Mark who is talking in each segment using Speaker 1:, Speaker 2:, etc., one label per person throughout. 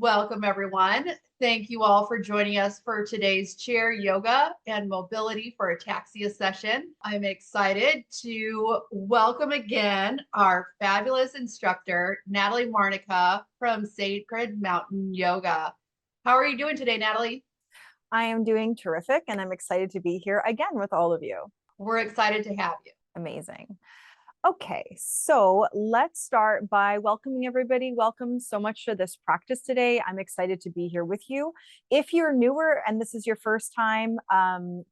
Speaker 1: Welcome, everyone. Thank you all for joining us for today's chair yoga and mobility for ataxia session. I'm excited to welcome again our fabulous instructor, Natalie Marnica from Sacred Mountain Yoga. How are you doing today, Natalie?
Speaker 2: I am doing terrific, and I'm excited to be here again with all of you.
Speaker 1: We're excited to have you.
Speaker 2: Amazing. Okay, so let's start by welcoming everybody. Welcome so much to this practice today. I'm excited to be here with you. If you're newer and this is your first time,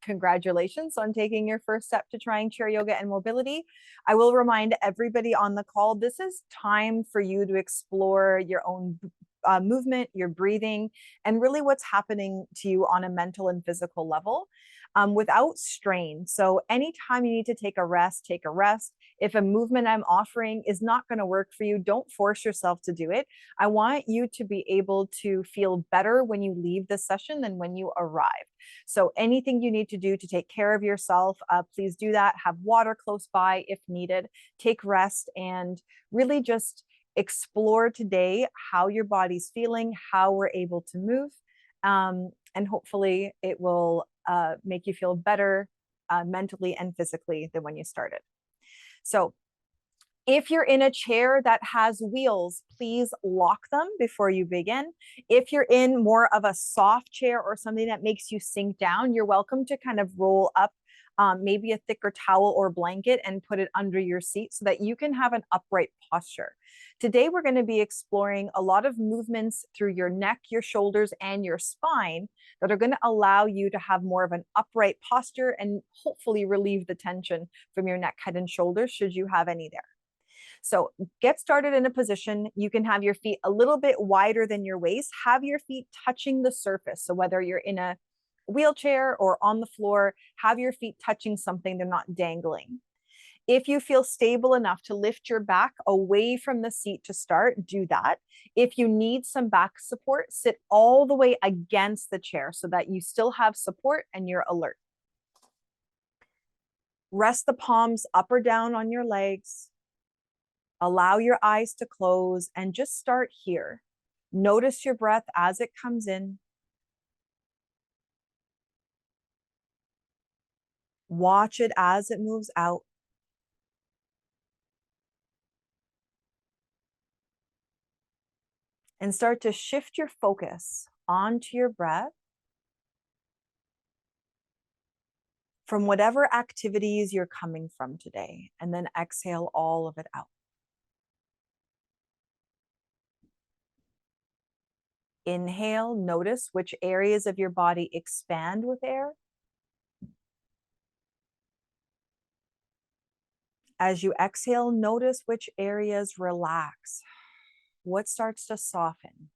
Speaker 2: congratulations on taking your first step to trying chair yoga and mobility. I will remind everybody on the call, this is time for you to explore your own movement, your breathing, and really what's happening to you on a mental and physical level. Without strain. So anytime you need to take a rest, take a rest. If a movement I'm offering is not going to work for you, don't force yourself to do it. I want you to be able to feel better when you leave the session than when you arrive. So anything you need to do to take care of yourself, please do that. Have water close by if needed. Take rest and really just explore today how your body's feeling, how we're able to move. And hopefully it will make you feel better mentally and physically than when you started. So if you're in a chair that has wheels, please lock them before you begin. If you're in more of a soft chair or something that makes you sink down, you're welcome to kind of roll up maybe a thicker towel or blanket and put it under your seat so that you can have an upright posture. Today, we're going to be exploring a lot of movements through your neck, your shoulders, and your spine that are going to allow you to have more of an upright posture and hopefully relieve the tension from your neck, head, and shoulders should you have any there. So get started in a position. You can have your feet a little bit wider than your waist. Have your feet touching the surface. So whether you're in a wheelchair or on the floor, have your feet touching something, they're not dangling. If you feel stable enough to lift your back away from the seat to start, do that. If you need some back support, sit all the way against the chair so that you still have support and you're alert. Rest the palms up or down on your legs. Allow your eyes to close and just start here. Notice your breath as it comes in. Watch it as it moves out. And start to shift your focus onto your breath from whatever activities you're coming from today, and then exhale all of it out. Inhale, notice which areas of your body expand with air. As you exhale, notice which areas relax. What starts to soften?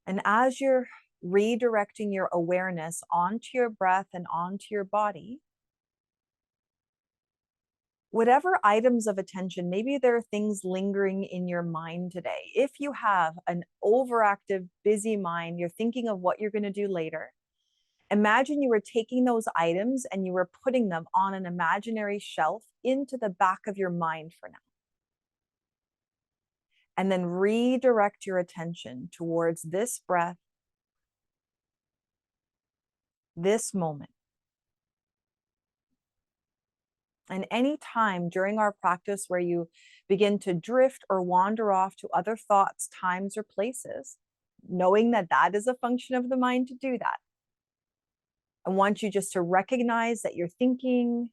Speaker 2: And as you're redirecting your awareness onto your breath and onto your body, whatever items of attention, maybe there are things lingering in your mind today. If you have an overactive, busy mind, you're thinking of what you're going to do later. Imagine you were taking those items and you were putting them on an imaginary shelf into the back of your mind for now. And then redirect your attention towards this breath, this moment. And any time during our practice where you begin to drift or wander off to other thoughts, times, or places, knowing that that is a function of the mind to do that, I want you just to recognize that you're thinking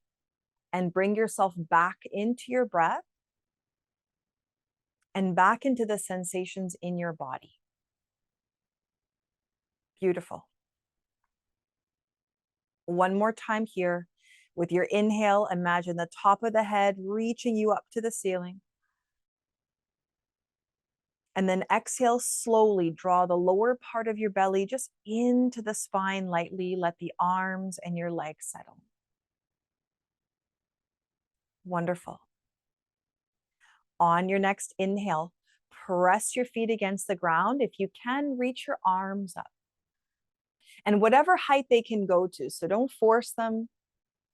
Speaker 2: and bring yourself back into your breath and back into the sensations in your body. Beautiful. One more time here. With your inhale, imagine the top of the head reaching you up to the ceiling. And then exhale, slowly draw the lower part of your belly just into the spine lightly. Let the arms and your legs settle. Wonderful. On your next inhale, press your feet against the ground. If you can, reach your arms up. And whatever height they can go to, so don't force them.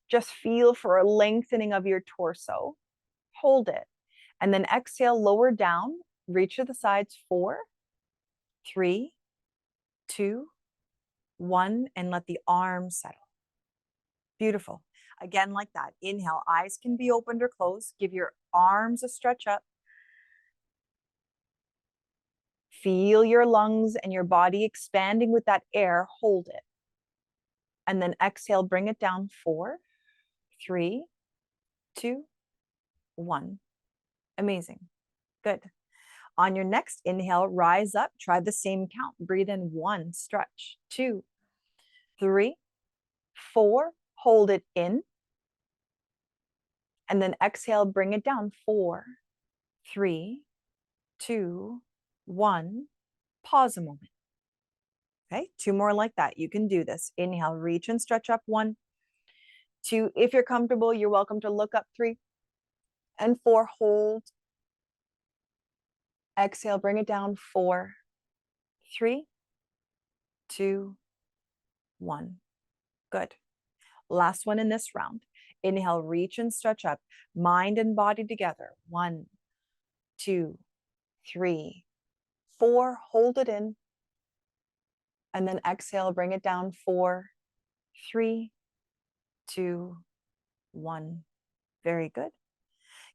Speaker 2: Just feel for a lengthening of your torso. Hold it. And then exhale, lower down, reach to the sides, 4, 3, 2, 1, and let the arms settle. Beautiful. Again, like that. Inhale, eyes can be opened or closed. Give your arms a stretch up. Feel your lungs and your body expanding with that air. Hold it. And then exhale, bring it down. 4, 3, 2, 1. Amazing. Good. On your next inhale, rise up. Try the same count. Breathe in. 1, stretch. 2, 3, 4. Hold it in. And then exhale, bring it down. 4, 3, 2, 1. Pause a moment. Okay, 2 more like that. You can do this. Inhale, reach and stretch up. 1, 2. If you're comfortable, you're welcome to look up. 3 and 4. Hold. Exhale, bring it down. 4, 3, 2, 1. Good. Last one in this round. Inhale, reach and stretch up. Mind and body together. 1, 2, 3, 4. Hold it in. And then exhale, bring it down. 4, 3, 2, 1. Very good.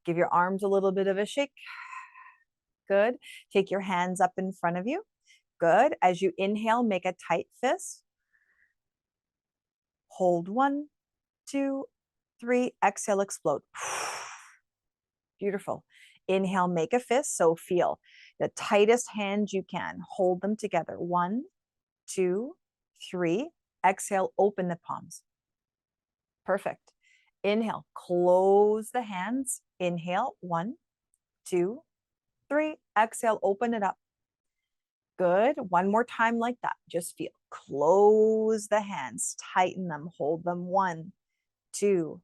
Speaker 2: Give your arms a little bit of a shake. Good. Take your hands up in front of you. Good. As you inhale, make a tight fist. Hold. 1, 2, 3. Exhale, explode. Beautiful. Inhale, make a fist. So feel the tightest hands you can. Hold them together. 1, 2, 3. Exhale, open the palms. Perfect. Inhale, close the hands. Inhale, 1, 2, 3. Exhale, open it up. Good. One more time like that. Just feel. Close the hands, tighten them, hold them. 1, 2,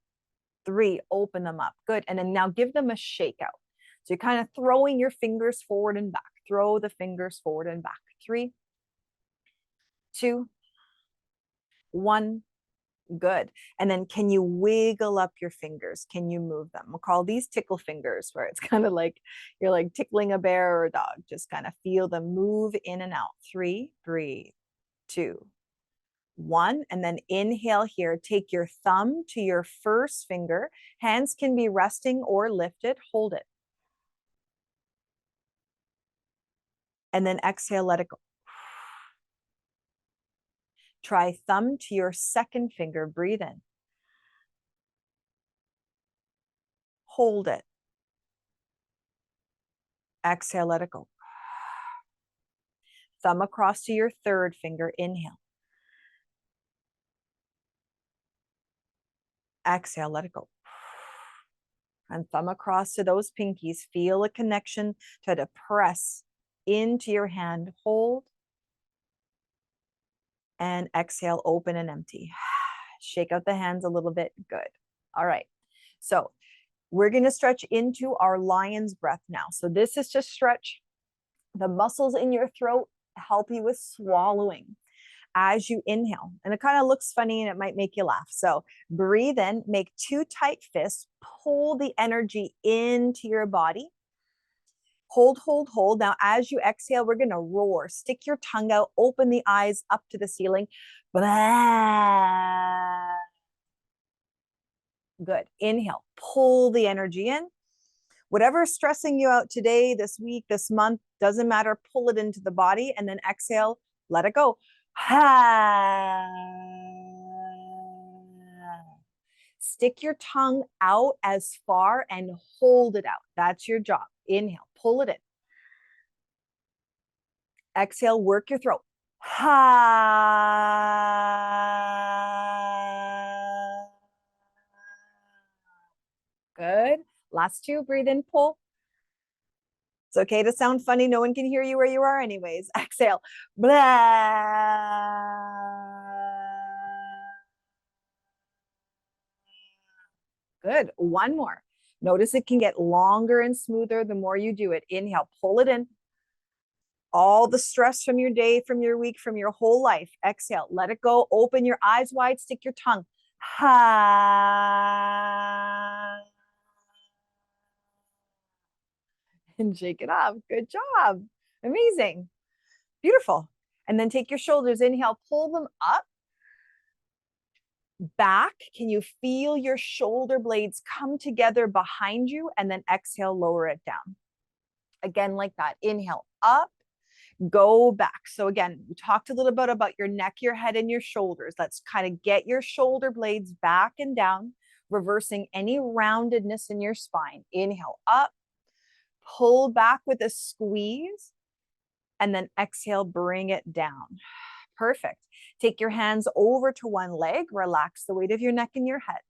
Speaker 2: 3. Open them up. Good. And then now give them a shake out. So you're kind of throwing your fingers forward and back. Throw the fingers forward and back. 3, 2, 1. Good. And then can you wiggle up your fingers? Can you move them? We'll call these tickle fingers, where it's kind of like you're like tickling a bear or a dog. Just kind of feel them move in and out. 3, breathe. 2, 1. And then inhale here. Take your thumb to your first finger. Hands can be resting or lifted. Hold it. And then exhale, let it go. Try thumb to your second finger. Breathe in. Hold it. Exhale, let it go. Thumb across to your third finger. Inhale. Exhale, let it go. And thumb across to those pinkies. Feel a connection. Try to press into your hand. Hold. And exhale, open and empty. Shake out the hands a little bit. Good. All right. So we're going to stretch into our lion's breath now. So this is to stretch the muscles in your throat, help you with swallowing as you inhale. And it kind of looks funny and it might make you laugh. So breathe in, make 2 tight fists, pull the energy into your body. Hold, hold, hold. Now, as you exhale, we're going to roar. Stick your tongue out, open the eyes up to the ceiling. Blah. Good. Inhale, pull the energy in. Whatever is stressing you out today, this week, this month, doesn't matter. Pull it into the body and then exhale, let it go. Stick your tongue out as far and hold it out. That's your job. Inhale, pull it in. Exhale, work your throat. Good. Last 2, breathe in, pull. It's okay to sound funny. No one can hear you where you are anyways. Exhale. Blah. Good. One more. Notice it can get longer and smoother the more you do it. Inhale, pull it in. All the stress from your day, from your week, from your whole life. Exhale, let it go. Open your eyes wide, stick your tongue. Ha. and shake it off. Good job. Amazing. Beautiful. And then take your shoulders, inhale, pull them up, back. Can you feel your shoulder blades come together behind you? And then exhale, lower it down. Again, like that. Inhale, up, go back. So again, we talked a little bit about your neck, your head, and your shoulders. Let's kind of get your shoulder blades back and down, reversing any roundedness in your spine. Inhale, up, pull back with a squeeze, and then exhale, bring it down. Perfect. Take your hands over to one leg, relax the weight of your neck and your head.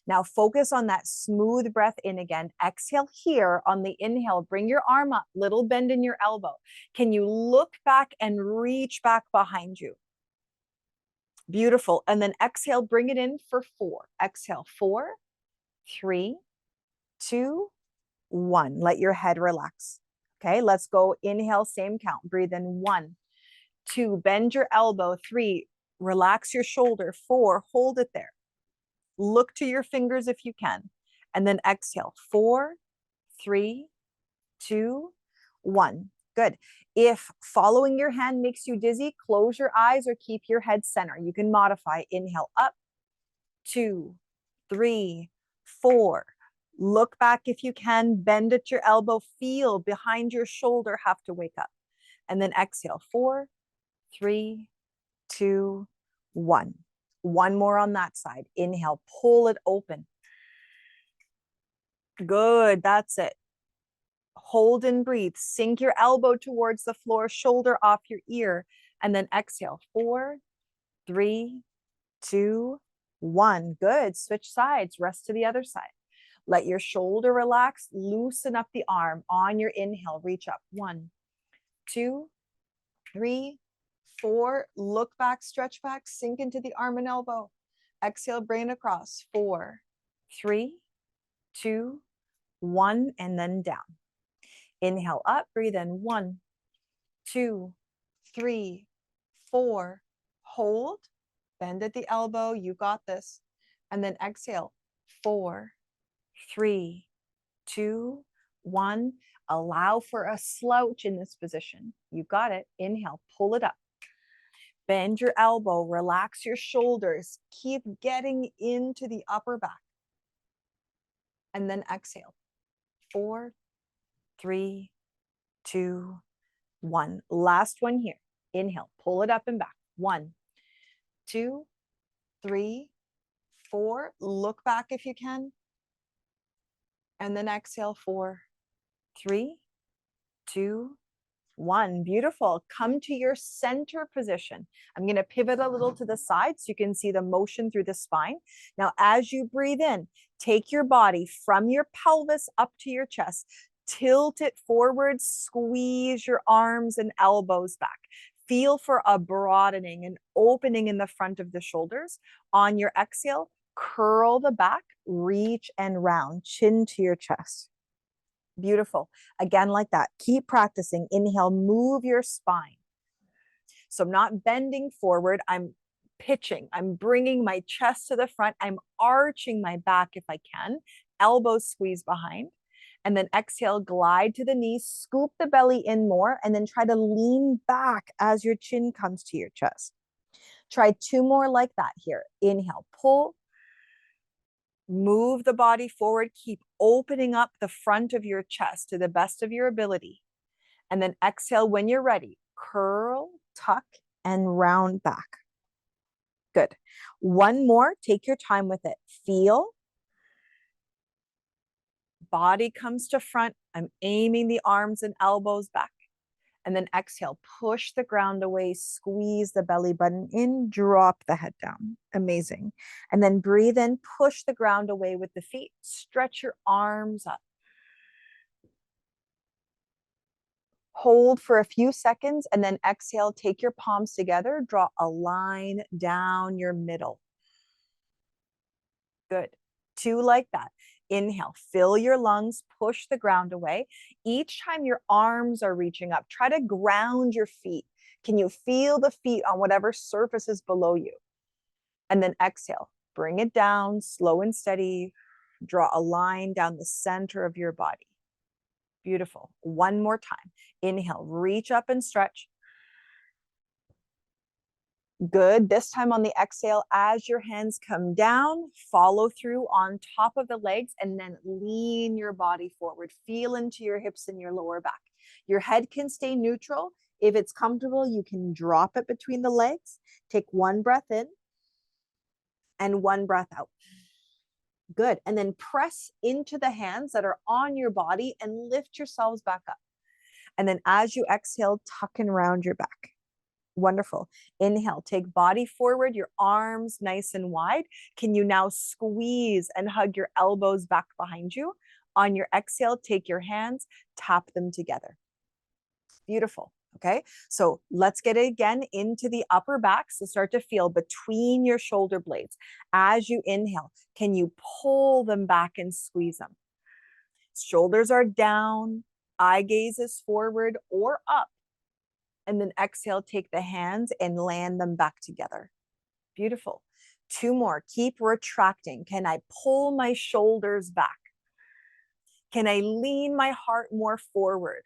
Speaker 2: Now focus on that smooth breath in again. Exhale here on the inhale. Bring your arm up, little bend in your elbow. Can you look back and reach back behind you? Beautiful. And then exhale, bring it in for 4. Exhale, 4, 3, 2, 1. Let your head relax. Okay, let's go. Inhale, same count. Breathe in 1, 2, bend your elbow. 3, relax your shoulder. 4, hold it there. Look to your fingers if you can. And then exhale, 4, 3, 2, 1. Good. If following your hand makes you dizzy, close your eyes or keep your head center. You can modify. Inhale up, 2, 3, 4. Look back if you can. Bend at your elbow. Feel behind your shoulder have to wake up. And then exhale, 4, 3, 2, 1. One more on that side. Inhale, pull it open. Good, that's it. Hold and breathe. Sink your elbow towards the floor, shoulder off your ear, and then exhale. 4, 3, 2, 1. Good. Switch sides. Rest to the other side. Let your shoulder relax. Loosen up the arm. On your inhale, reach up. 1, 2, 3, 4, look back, stretch back, sink into the arm and elbow. Exhale, bring it across. 4, 3, 2, 1, and then down. Inhale up, breathe in. 1, 2, 3, 4. Hold, bend at the elbow. You got this. And then exhale. 4, 3, 2, 1. Allow for a slouch in this position. You got it. Inhale, pull it up. Bend your elbow, relax your shoulders, keep getting into the upper back. And then exhale. 4, 3, 2, 1. Last one here. Inhale, pull it up and back. 1, 2, 3, 4. Look back if you can. And then exhale. 4, 3, 2, 1. Beautiful. Come to your center position. I'm going to pivot a little to the side so you can see the motion through the spine. Now, as you breathe in, take your body from your pelvis up to your chest. Tilt it forward, squeeze your arms and elbows back. Feel for a broadening and opening in the front of the shoulders. On your exhale, curl the back, reach and round, chin to your chest. Beautiful. Again, like that. Keep practicing. Inhale, move your spine. So I'm not bending forward. I'm pitching. I'm bringing my chest to the front. I'm arching my back if I can. Elbows squeeze behind. And then exhale, glide to the knees, scoop the belly in more, and then try to lean back as your chin comes to your chest. Try 2 more like that here. Inhale, pull. Move the body forward. Keep opening up the front of your chest to the best of your ability. And then exhale when you're ready. Curl, tuck, and round back. Good. One more. Take your time with it. Feel. Body comes to front. I'm aiming the arms and elbows back. And then exhale, push the ground away, squeeze the belly button in, drop the head down. Amazing. And then breathe in, push the ground away with the feet, stretch your arms up. Hold for a few seconds and then exhale, take your palms together, draw a line down your middle. Good. 2 like that. Inhale, fill your lungs, push the ground away. Each time your arms are reaching up, try to ground your feet. Can you feel the feet on whatever surface is below you? And then exhale, bring it down, slow and steady. Draw a line down the center of your body. Beautiful. One more time. Inhale, reach up and stretch. Good. This time on the exhale, as your hands come down, follow through on top of the legs and then lean your body forward. Feel into your hips and your lower back. Your head can stay neutral. If it's comfortable, you can drop it between the legs. Take one breath in and one breath out. Good. And then press into the hands that are on your body and lift yourselves back up. And then as you exhale, tuck and round your back. Wonderful. Inhale, take body forward, your arms nice and wide. Can you now squeeze and hug your elbows back behind you? On your exhale, take your hands, tap them together. Beautiful. Okay, so let's get it again into the upper back. So start to feel between your shoulder blades. As you inhale, can you pull them back and squeeze them? Shoulders are down, eye gaze is forward or up. And then exhale, take the hands and land them back together. Beautiful. Two more. Keep retracting. Can I pull my shoulders back? Can I lean my heart more forward?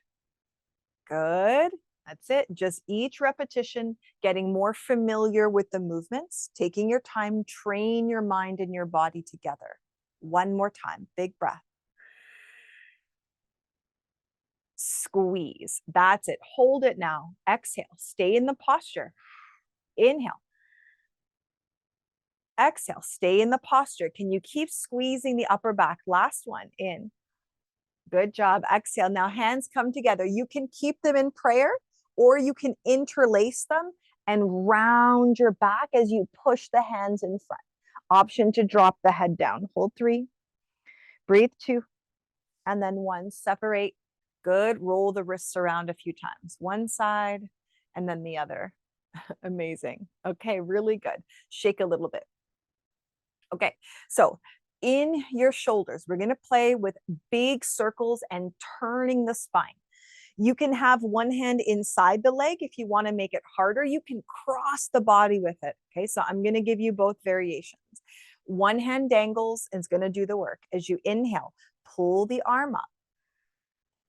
Speaker 2: Good. That's it. Just each repetition, getting more familiar with the movements, taking your time, train your mind and your body together. One more time. Big breath. Squeeze. That's it. Hold it now. Exhale. Stay in the posture. Inhale. Exhale. Stay in the posture. Can you keep squeezing the upper back? Last one. In. Good job. Exhale. Now hands come together. You can keep them in prayer or you can interlace them and round your back as you push the hands in front. Option to drop the head down. Hold 3. Breathe 2. And then 1. Separate. Good. Roll the wrists around a few times. One side and then the other. Amazing. Okay, really good. Shake a little bit. Okay, so in your shoulders, we're going to play with big circles and turning the spine. You can have one hand inside the leg if you want to make it harder. You can cross the body with it. Okay, so I'm going to give you both variations. One hand dangles and it's going to do the work. As you inhale, pull the arm up.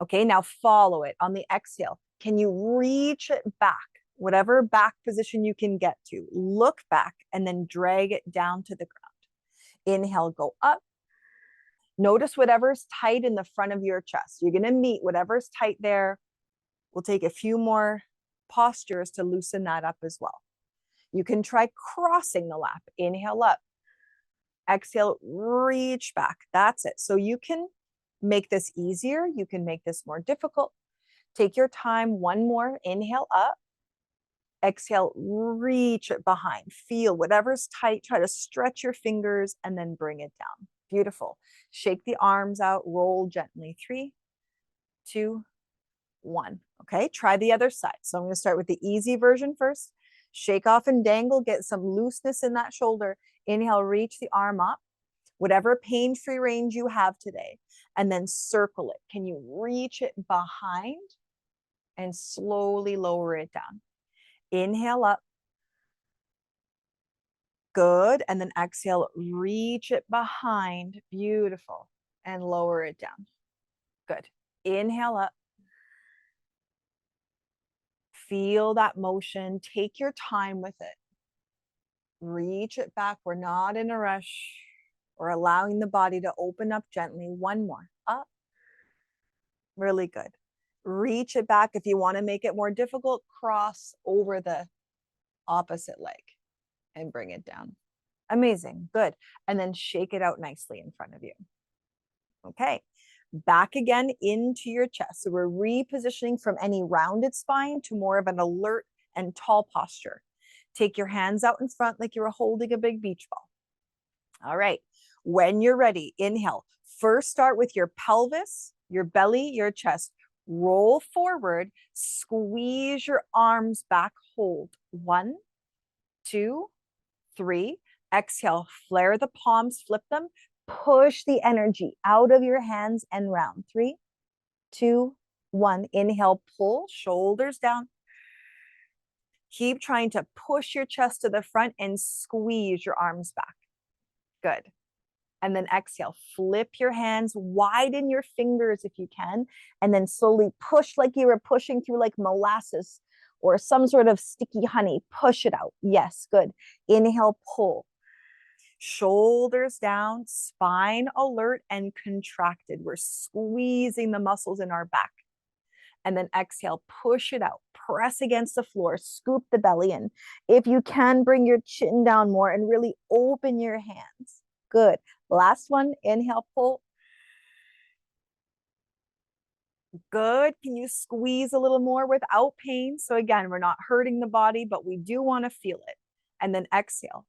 Speaker 2: Okay, now follow it on the exhale. Can you reach it back? Whatever back position you can get to. Look back and then drag it down to the ground. Inhale, go up. Notice whatever's tight in the front of your chest. You're going to meet whatever's tight there. We'll take a few more postures to loosen that up as well. You can try crossing the lap. Inhale up. Exhale, reach back. That's it. So you can make this easier. You can make this more difficult. Take your time. One more. Inhale up. Exhale, reach it behind. Feel whatever's tight. Try to stretch your fingers and then bring it down. Beautiful. Shake the arms out. Roll gently. 3, 2, 1. Okay, try the other side. So I'm going to start with the easy version first. Shake off and dangle. Get some looseness in that shoulder. Inhale, reach the arm up. Whatever pain-free range you have today. And then circle it. Can you reach it behind and slowly lower it down? Inhale up. Good. And then exhale, reach it behind. Beautiful. And lower it down. Good. Inhale up. Feel that motion. Take your time with it. Reach it back. We're not in a rush. We're allowing the body to open up gently. One more. Up. Really good. Reach it back. If you want to make it more difficult, cross over the opposite leg and bring it down. Amazing. Good. And then shake it out nicely in front of you. Okay. Back again into your chest. So we're repositioning from any rounded spine to more of an alert and tall posture. Take your hands out in front like you're holding a big beach ball. All right. When you're ready, inhale. First start with your pelvis, your belly, your chest. Roll forward, squeeze your arms back, hold. 1, 2, 3. Exhale, flare the palms, flip them. Push the energy out of your hands and round. 3, 2, 1. Inhale, pull, shoulders down. Keep trying to push your chest to the front and squeeze your arms back. Good. And then exhale, flip your hands, widen your fingers if you can, and then slowly push like you were pushing through like molasses or some sort of sticky honey. Push it out. Yes, good. Inhale, pull. Shoulders down, spine alert and contracted. We're squeezing the muscles in our back. And then exhale, push it out, press against the floor, scoop the belly in. If you can, bring your chin down more and really open your hands. Good. Last one, inhale, pull. Good. Can you squeeze a little more without pain? So again, we're not hurting the body, but we do want to feel it. And then exhale,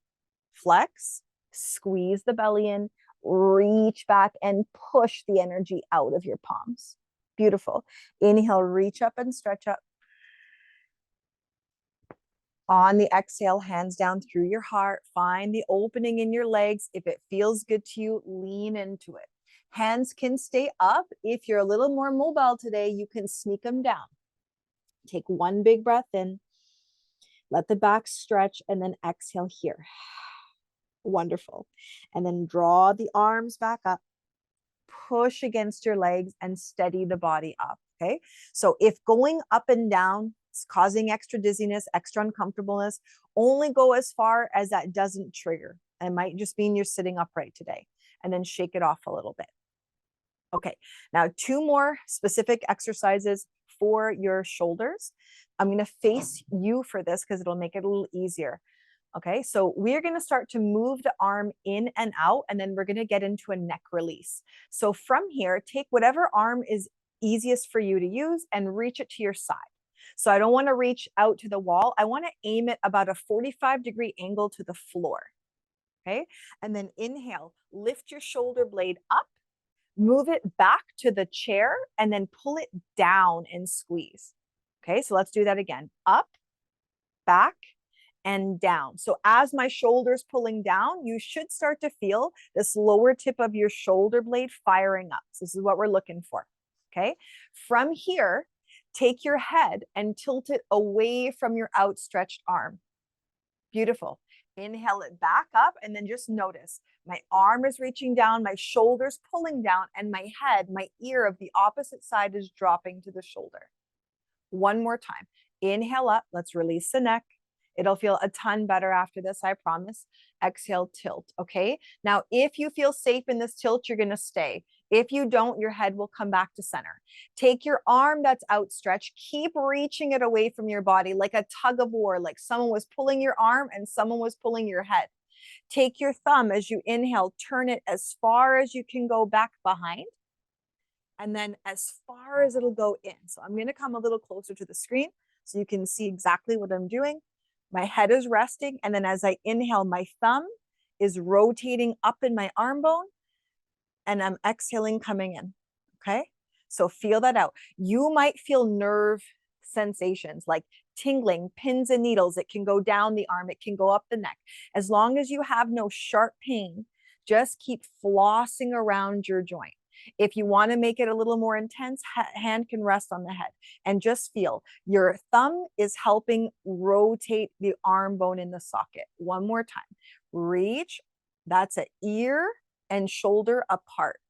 Speaker 2: flex, squeeze the belly in, reach back and push the energy out of your palms. Beautiful. Inhale, reach up and stretch up. On the exhale, hands down through your heart. Find the opening in your legs. If it feels good to you, lean into it. Hands can stay up. If you're a little more mobile today, you can sneak them down. Take one big breath in. Let the back stretch and then exhale here. Wonderful. And then draw the arms back up. Push against your legs and steady the body up. Okay. So if going up and down is causing extra dizziness, extra uncomfortableness, only go as far as that doesn't trigger. It might just mean you're sitting upright today, and then shake it off a little bit. Okay. Now, 2 more specific exercises for your shoulders. I'm going to face you for this because it'll make it a little easier. Okay, so we're going to start to move the arm in and out, and then we're going to get into a neck release. So from here, take whatever arm is easiest for you to use and reach it to your side. So I don't want to reach out to the wall. I want to aim it about a 45-degree angle to the floor. Okay, and then inhale, lift your shoulder blade up, move it back to the chair, and then pull it down and squeeze. Okay, so let's do that again. Up, back, and down. So as my shoulder's pulling down, you should start to feel this lower tip of your shoulder blade firing up. So this is what we're looking for. Okay. From here, take your head and tilt it away from your outstretched arm. Beautiful. Inhale it back up, and then just notice my arm is reaching down, my shoulder's pulling down, and my head, my ear of the opposite side is dropping to the shoulder. One more time. Inhale up. Let's release the neck. It'll feel a ton better after this, I promise. Exhale, tilt. Okay. Now, if you feel safe in this tilt, you're going to stay. If you don't, your head will come back to center. Take your arm that's outstretched, keep reaching it away from your body like a tug of war, like someone was pulling your arm and someone was pulling your head. Take your thumb as you inhale, turn it as far as you can go back behind, and then as far as it'll go in. So I'm going to come a little closer to the screen so you can see exactly what I'm doing. My head is resting, and then as I inhale, my thumb is rotating up in my arm bone, and I'm exhaling, coming in. Okay, so feel that out. You might feel nerve sensations like tingling, pins and needles. It can go down the arm, it can go up the neck. As long as you have no sharp pain, just keep flossing around your joint. If you want to make it a little more intense, hand can rest on the head and just feel your thumb is helping rotate the arm bone in the socket. One more time. Reach. That's an ear and shoulder apart.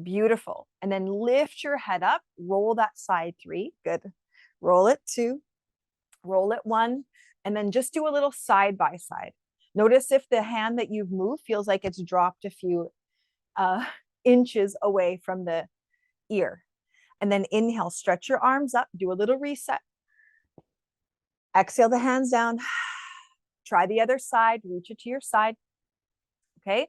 Speaker 2: Beautiful. And then lift your head up. Roll that side 3. Good. Roll it 2. Roll it 1. And then just do a little side by side. Notice if the hand that you've moved feels like it's dropped a few inches away from the ear. And then inhale, stretch your arms up, do a little reset. Exhale the hands down. Try the other side, reach it to your side. Okay.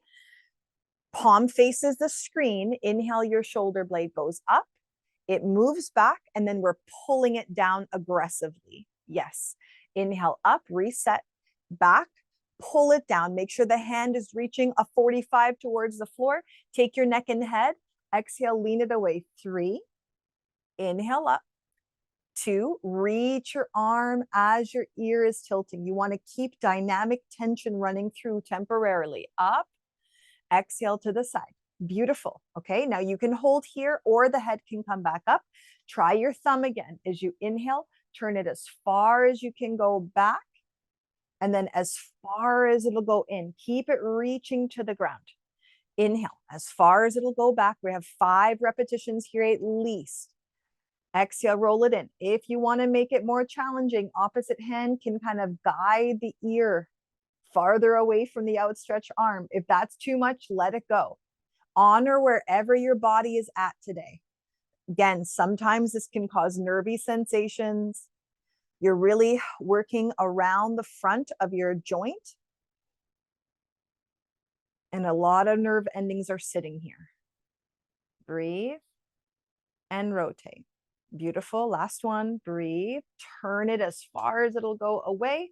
Speaker 2: Palm faces the screen. Inhale, your shoulder blade goes up. It moves back, and then we're pulling it down aggressively. Yes. Inhale up, reset, back, pull it down. Make sure the hand is reaching a 45 towards the floor. Take your neck and head. Exhale, lean it away. 3. Inhale up. 2. Reach your arm as your ear is tilting. You want to keep dynamic tension running through temporarily. Up. Exhale to the side. Beautiful. Okay, now you can hold here or the head can come back up. Try your thumb again. As you inhale, turn it as far as you can go back, and then as far as it'll go in. Keep it reaching to the ground. Inhale as far as it'll go back. We have 5 repetitions here at least. Exhale, roll it in. If you want to make it more challenging, opposite hand can kind of guide the ear farther away from the outstretched arm. If that's too much, let it go. Honor wherever your body is at today. Again, sometimes this can cause nervy sensations. You're really working around the front of your joint. And a lot of nerve endings are sitting here. Breathe and rotate. Beautiful. Last one. Breathe. Turn it as far as it'll go away,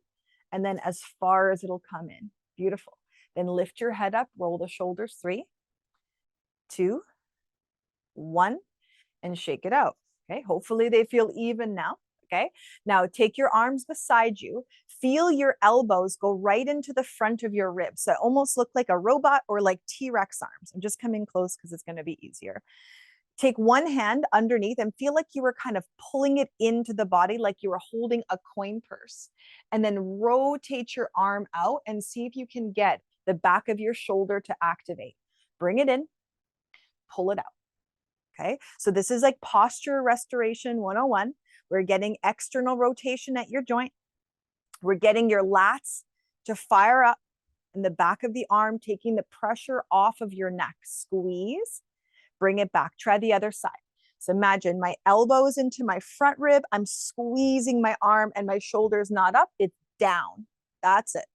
Speaker 2: and then as far as it'll come in. Beautiful. Then lift your head up, roll the shoulders. 3, 2, 1, and shake it out. Okay. Hopefully they feel even now. Okay. Now take your arms beside you. Feel your elbows go right into the front of your ribs. So almost look like a robot or like T-Rex arms. I'm just coming close because it's going to be easier. Take one hand underneath and feel like you were kind of pulling it into the body, like you were holding a coin purse. And then rotate your arm out and see if you can get the back of your shoulder to activate. Bring it in, pull it out. Okay, so this is like posture restoration 101. We're getting external rotation at your joint. We're getting your lats to fire up in the back of the arm, taking the pressure off of your neck. Squeeze. Bring it back. Try the other side. So imagine my elbows into my front rib. I'm squeezing my arm and my shoulder's not up. It's down. That's it.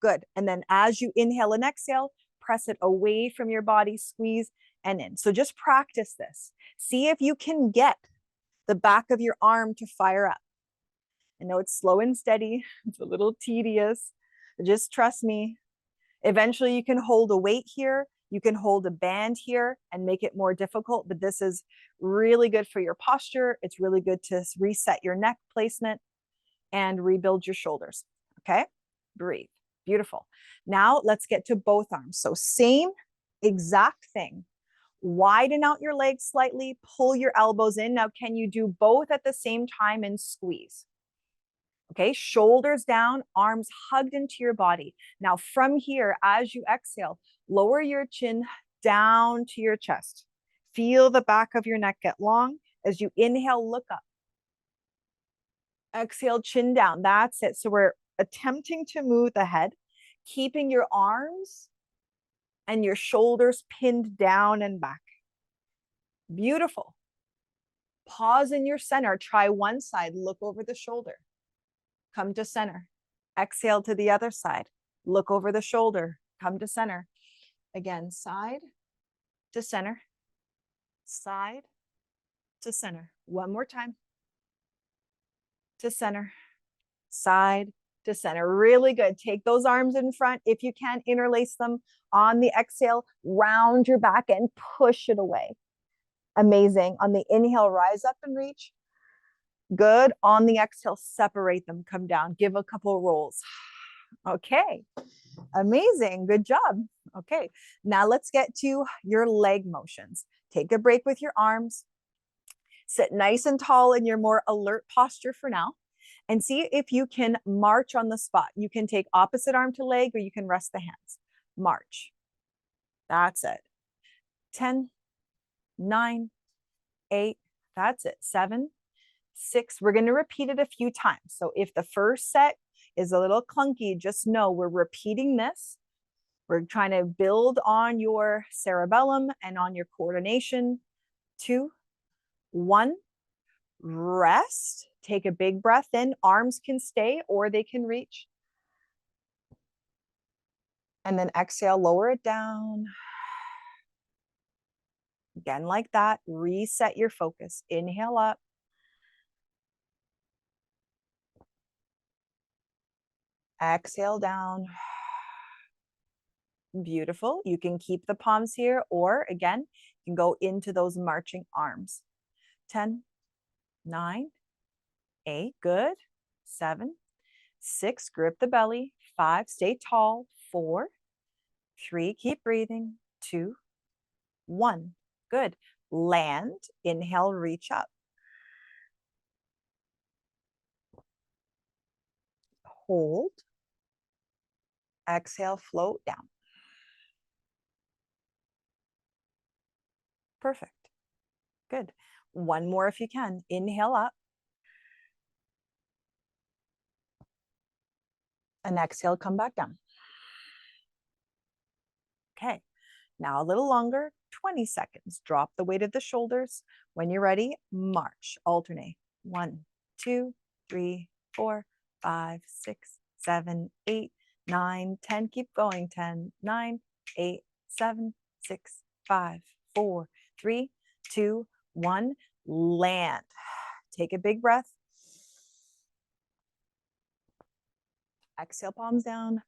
Speaker 2: Good. And then as you inhale and exhale, press it away from your body, squeeze and in. So just practice this. See if you can get the back of your arm to fire up. I know it's slow and steady. It's a little tedious. Just trust me. Eventually you can hold a weight here. You can hold a band here and make it more difficult, but this is really good for your posture. It's really good to reset your neck placement and rebuild your shoulders. Okay, breathe. Beautiful. Now let's get to both arms. So same exact thing. Widen out your legs slightly, pull your elbows in. Now, can you do both at the same time and squeeze? Okay, shoulders down, arms hugged into your body. Now from here, as you exhale, lower your chin down to your chest. Feel the back of your neck get long. As you inhale, look up. Exhale, chin down. That's it. So we're attempting to move the head, keeping your arms and your shoulders pinned down and back. Beautiful. Pause in your center. Try one side. Look over the shoulder. Come to center. Exhale to the other side. Look over the shoulder. Come to center. Again, side to center. Side to center. One more time. To center. Side to center. Really good. Take those arms in front. If you can, interlace them on the exhale. Round your back and push it away. Amazing. On the inhale, rise up and reach. Good. On the exhale, separate them, come down, give a couple rolls. Okay. Amazing. Good job. Okay. Now let's get to your leg motions. Take a break with your arms. Sit nice and tall in your more alert posture for now. And see if you can march on the spot. You can take opposite arm to leg or you can rest the hands. March. That's it. 10, 9, 8. That's it. 7, 6. We're going to repeat it a few times. So if the first set is a little clunky, just know we're repeating this. We're trying to build on your cerebellum and on your coordination. 2, 1, rest. Take a big breath in. Arms can stay or they can reach. And then exhale, lower it down. Again, like that. Reset your focus. Inhale up. Exhale down. Beautiful. You can keep the palms here, or again, you can go into those marching arms. 10, 9, 8, good. 7, 6, grip the belly. 5, stay tall. 4, 3, keep breathing. 2, 1, good. Land, inhale, reach up. Hold. Exhale, float down. Perfect. Good. One more if you can. Inhale up. And exhale, come back down. Okay. Now a little longer, 20 seconds. Drop the weight of the shoulders. When you're ready, march. Alternate. 1, 2, 3, 4, 5, 6, 7, 8, 9, 10. Keep going. 10, 9, 8, 7, 6, 5, 4, 3, 2, 1. Land. Take a big breath. Exhale, palms down.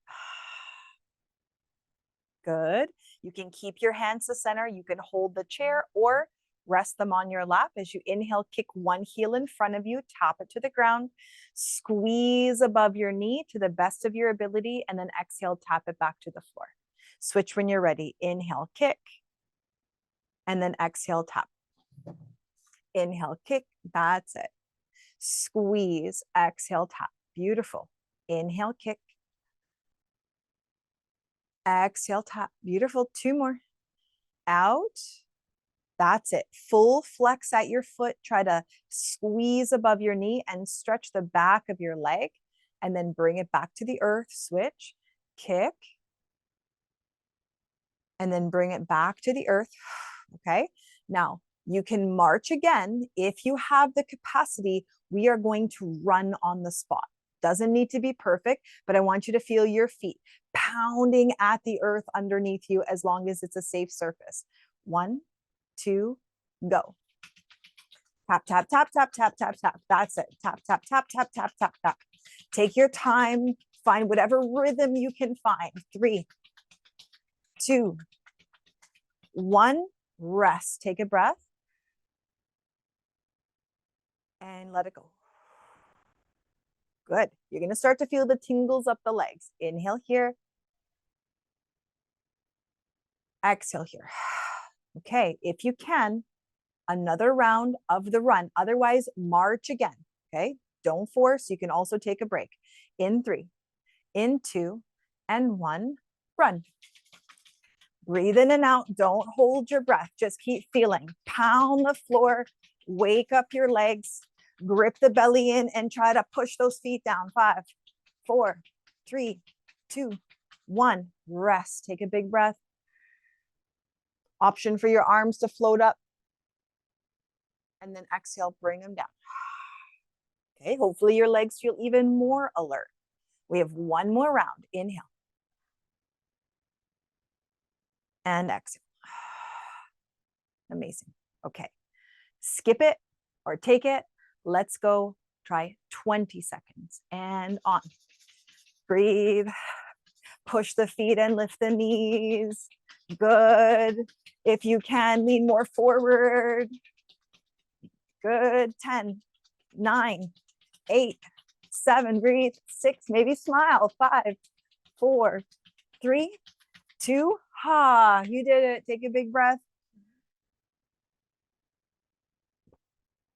Speaker 2: Good. You can keep your hands to center. You can hold the chair or rest them on your lap. As you inhale, kick one heel in front of you, tap it to the ground, squeeze above your knee to the best of your ability, and then exhale, tap it back to the floor. Switch when you're ready. Inhale, kick, and then exhale, tap. Inhale, kick. That's it. Squeeze, exhale, tap. Beautiful. Inhale, kick. Exhale, tap. Beautiful. 2 more. Out. That's it. Full flex at your foot. Try to squeeze above your knee and stretch the back of your leg. And then bring it back to the earth. Switch. Kick. And then bring it back to the earth. Okay. Now, you can march again. If you have the capacity, we are going to run on the spot. Doesn't need to be perfect, but I want you to feel your feet pounding at the earth underneath you as long as it's a safe surface. 1, 2, go. Tap, tap, tap, tap, tap, tap, tap. That's it. Tap, tap, tap, tap, tap, tap, tap. Take your time. Find whatever rhythm you can find. 3, 2, 1. Rest. Take a breath. And let it go. Good. You're going to start to feel the tingles up the legs. Inhale here. Exhale here. Okay. If you can, another round of the run. Otherwise, march again. Okay. Don't force. You can also take a break. In 3, in 2, and 1. Run. Breathe in and out. Don't hold your breath. Just keep feeling. Pound the floor. Wake up your legs. Grip the belly in and try to push those feet down. 5, 4, 3, 2, 1. Rest. Take a big breath. Option for your arms to float up. And then exhale, bring them down. Okay, hopefully your legs feel even more alert. We have 1 more round. Inhale. And exhale. Amazing. Okay. Skip it or take it. Let's go. Try 20 seconds and on. Breathe. Push the feet and lift the knees. Good. If you can, lean more forward. Good. 10, 9, 8, 7. Breathe. 6. Maybe smile. 5, 4, 3, 2. Ha. You did it. Take a big breath.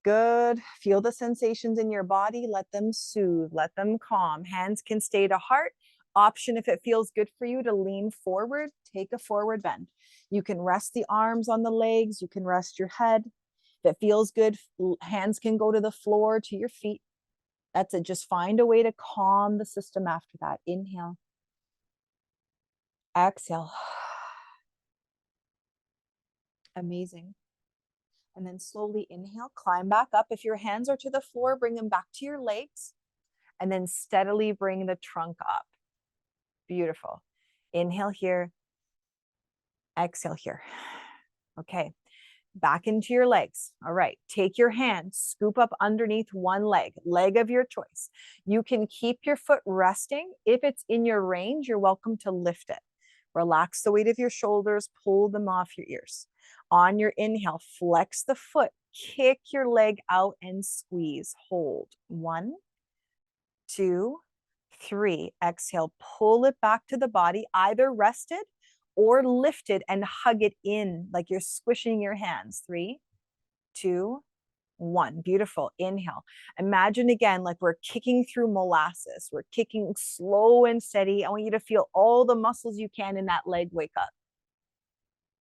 Speaker 2: Good. Feel the sensations in your body. Let them soothe. Let them calm. Hands can stay to heart. Option, if it feels good for you, to lean forward. Take a forward bend. You can rest the arms on the legs. You can rest your head. If it feels good, hands can go to the floor, to your feet. That's it. Just find a way to calm the system after that. Inhale. Exhale. Amazing. And then slowly inhale, climb back up. If your hands are to the floor, bring them back to your legs. And then steadily bring the trunk up. Beautiful. Inhale here. Exhale here. Okay. Back into your legs. All right. Take your hand, scoop up underneath one leg of your choice. You can keep your foot resting. If it's in your range, you're welcome to lift it. Relax the weight of your shoulders, pull them off your ears. On your inhale, flex the foot, kick your leg out and squeeze. Hold. 1, 2, 3. Exhale, pull it back to the body, either rested or lifted, and hug it in like you're squishing your hands. 3, 2, 1. Beautiful. Inhale. Imagine again like we're kicking through molasses. We're kicking slow and steady. I want you to feel all the muscles you can in that leg wake up.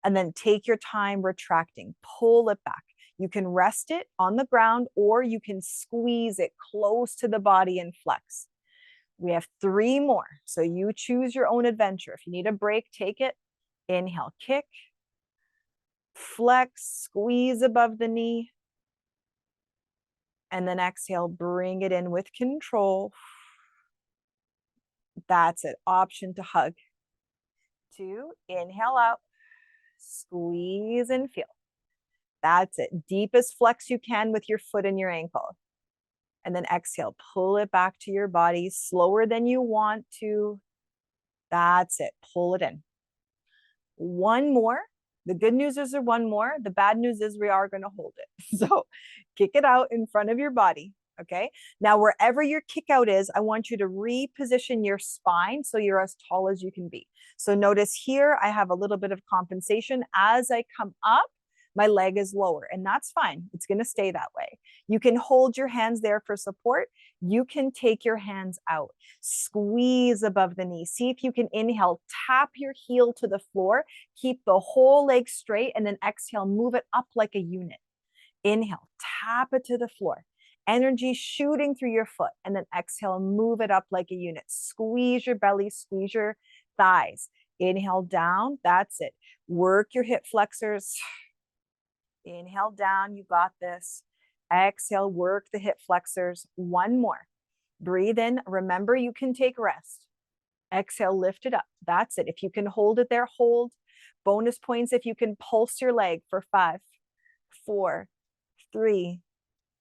Speaker 2: And then take your time retracting. Pull it back. You can rest it on the ground or you can squeeze it close to the body and flex. We have 3 more. So you choose your own adventure. If you need a break, take it. Inhale, kick. Flex, squeeze above the knee. And then exhale, bring it in with control. That's it. Option to hug. 2, inhale out. Squeeze and feel. That's it. Deepest flex you can with your foot and your ankle. And then exhale, pull it back to your body slower than you want to. That's it. Pull it in. 1 more. The good news is there's 1 more. The bad news is we are going to hold it. So kick it out in front of your body. Okay. Now, wherever your kick out is, I want you to reposition your spine so you're as tall as you can be. So notice here, I have a little bit of compensation. As I come up, my leg is lower, and that's fine. It's going to stay that way. You can hold your hands there for support. You can take your hands out, squeeze above the knee. See if you can inhale, tap your heel to the floor, keep the whole leg straight, and then exhale, move it up like a unit. Inhale, tap it to the floor. Energy shooting through your foot, and then exhale, move it up like a unit. Squeeze your belly, squeeze your thighs. Inhale down, that's it. Work your hip flexors. Inhale down, you got this. Exhale, work the hip flexors. 1 more. Breathe in. Remember, you can take rest. Exhale, lift it up. That's it. If you can hold it there, hold. Bonus points if you can pulse your leg for 5, 4, 3,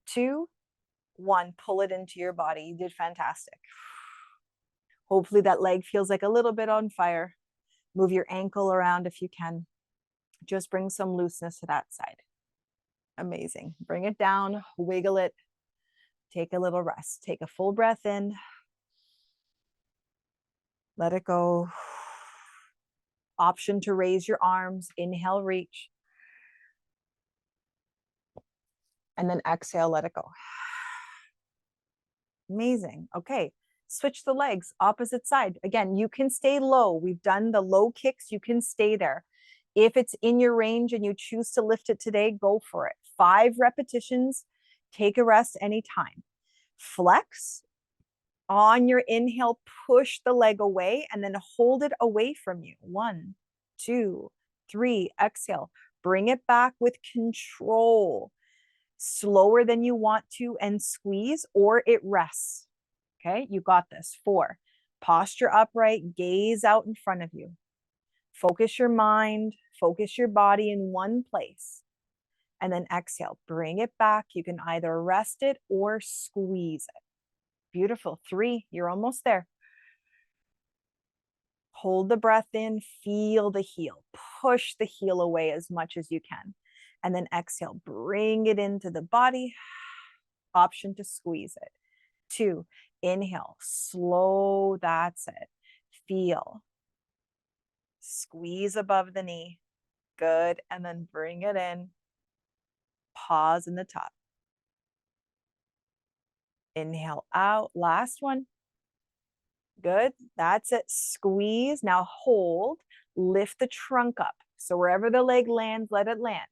Speaker 2: 2, 1. Pull it into your body. You did fantastic. Hopefully that leg feels like a little bit on fire. Move your ankle around if you can. Just bring some looseness to that side. Amazing. Bring it down, wiggle it. Take a little rest. Take a full breath in. Let it go. Option to raise your arms. Inhale, reach. And then exhale, let it go. Amazing. Okay. Switch the legs, opposite side. Again, you can stay low. We've done the low kicks. You can stay there. If it's in your range and you choose to lift it today, go for it. 5 repetitions. Take a rest anytime. Flex. On your inhale, push the leg away and then hold it away from you. 1, 2, 3. Exhale. Bring it back with control. Slower than you want to and squeeze, or it rests. Okay, you got this. 4. Posture upright, gaze out in front of you. Focus your mind, focus your body in one place. And then exhale, bring it back. You can either rest it or squeeze it. Beautiful. 3, you're almost there. Hold the breath in, feel the heel. Push the heel away as much as you can. And then exhale, bring it into the body. Option to squeeze it. 2, inhale, slow, that's it. Feel. Squeeze above the knee. Good. And then bring it in. Pause in the top. Inhale out. Last one. Good. That's it. Squeeze. Now hold. Lift the trunk up. So wherever the leg lands, let it land.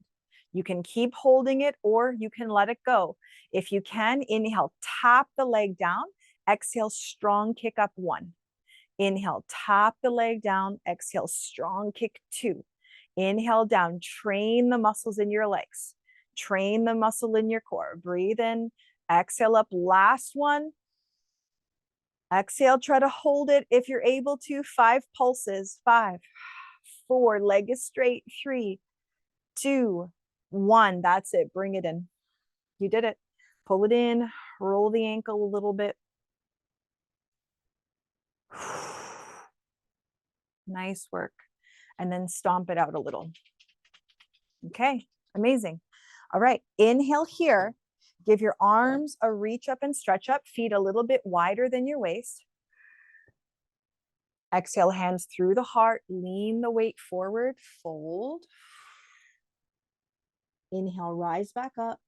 Speaker 2: You can keep holding it or you can let it go. If you can, inhale, tap the leg down. Exhale, strong kick up. 1. Inhale, tap the leg down. Exhale, strong kick. 2. Inhale down. Train the muscles in your legs. Train the muscle in your core. Breathe in. Exhale up. Last one. Exhale, try to hold it if you're able to. 5 pulses. 5, 4, leg is straight. 3, 2, 1. That's it. Bring it in. You did it. Pull it in. Roll the ankle a little bit. Nice work. And then stomp it out a little. Okay, amazing. All right, inhale here. Give your arms a reach up and stretch up. Feet a little bit wider than your waist. Exhale, hands through the heart. Lean the weight forward. Fold. Inhale, rise back up.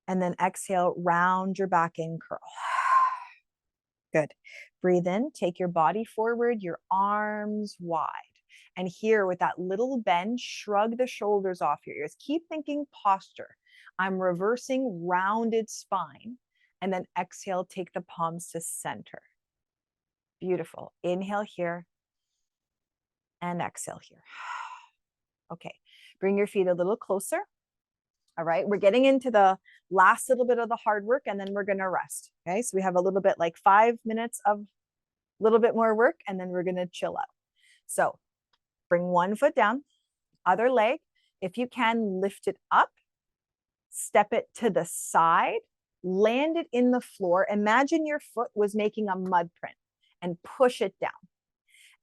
Speaker 2: And then exhale, round your back in, curl. Good. Breathe in, take your body forward, your arms wide. And here with that little bend, shrug the shoulders off your ears. Keep thinking posture. I'm reversing rounded spine. And then exhale, take the palms to center. Beautiful. Inhale here and exhale here. Okay, bring your feet a little closer. All right, we're getting into the last little bit of the hard work and then we're gonna rest. Okay, so we have a little bit like 5 minutes of a little bit more work and then we're gonna chill out. So bring one foot down, other leg. If you can, lift it up, step it to the side, land it in the floor. Imagine your foot was making a mud print and push it down.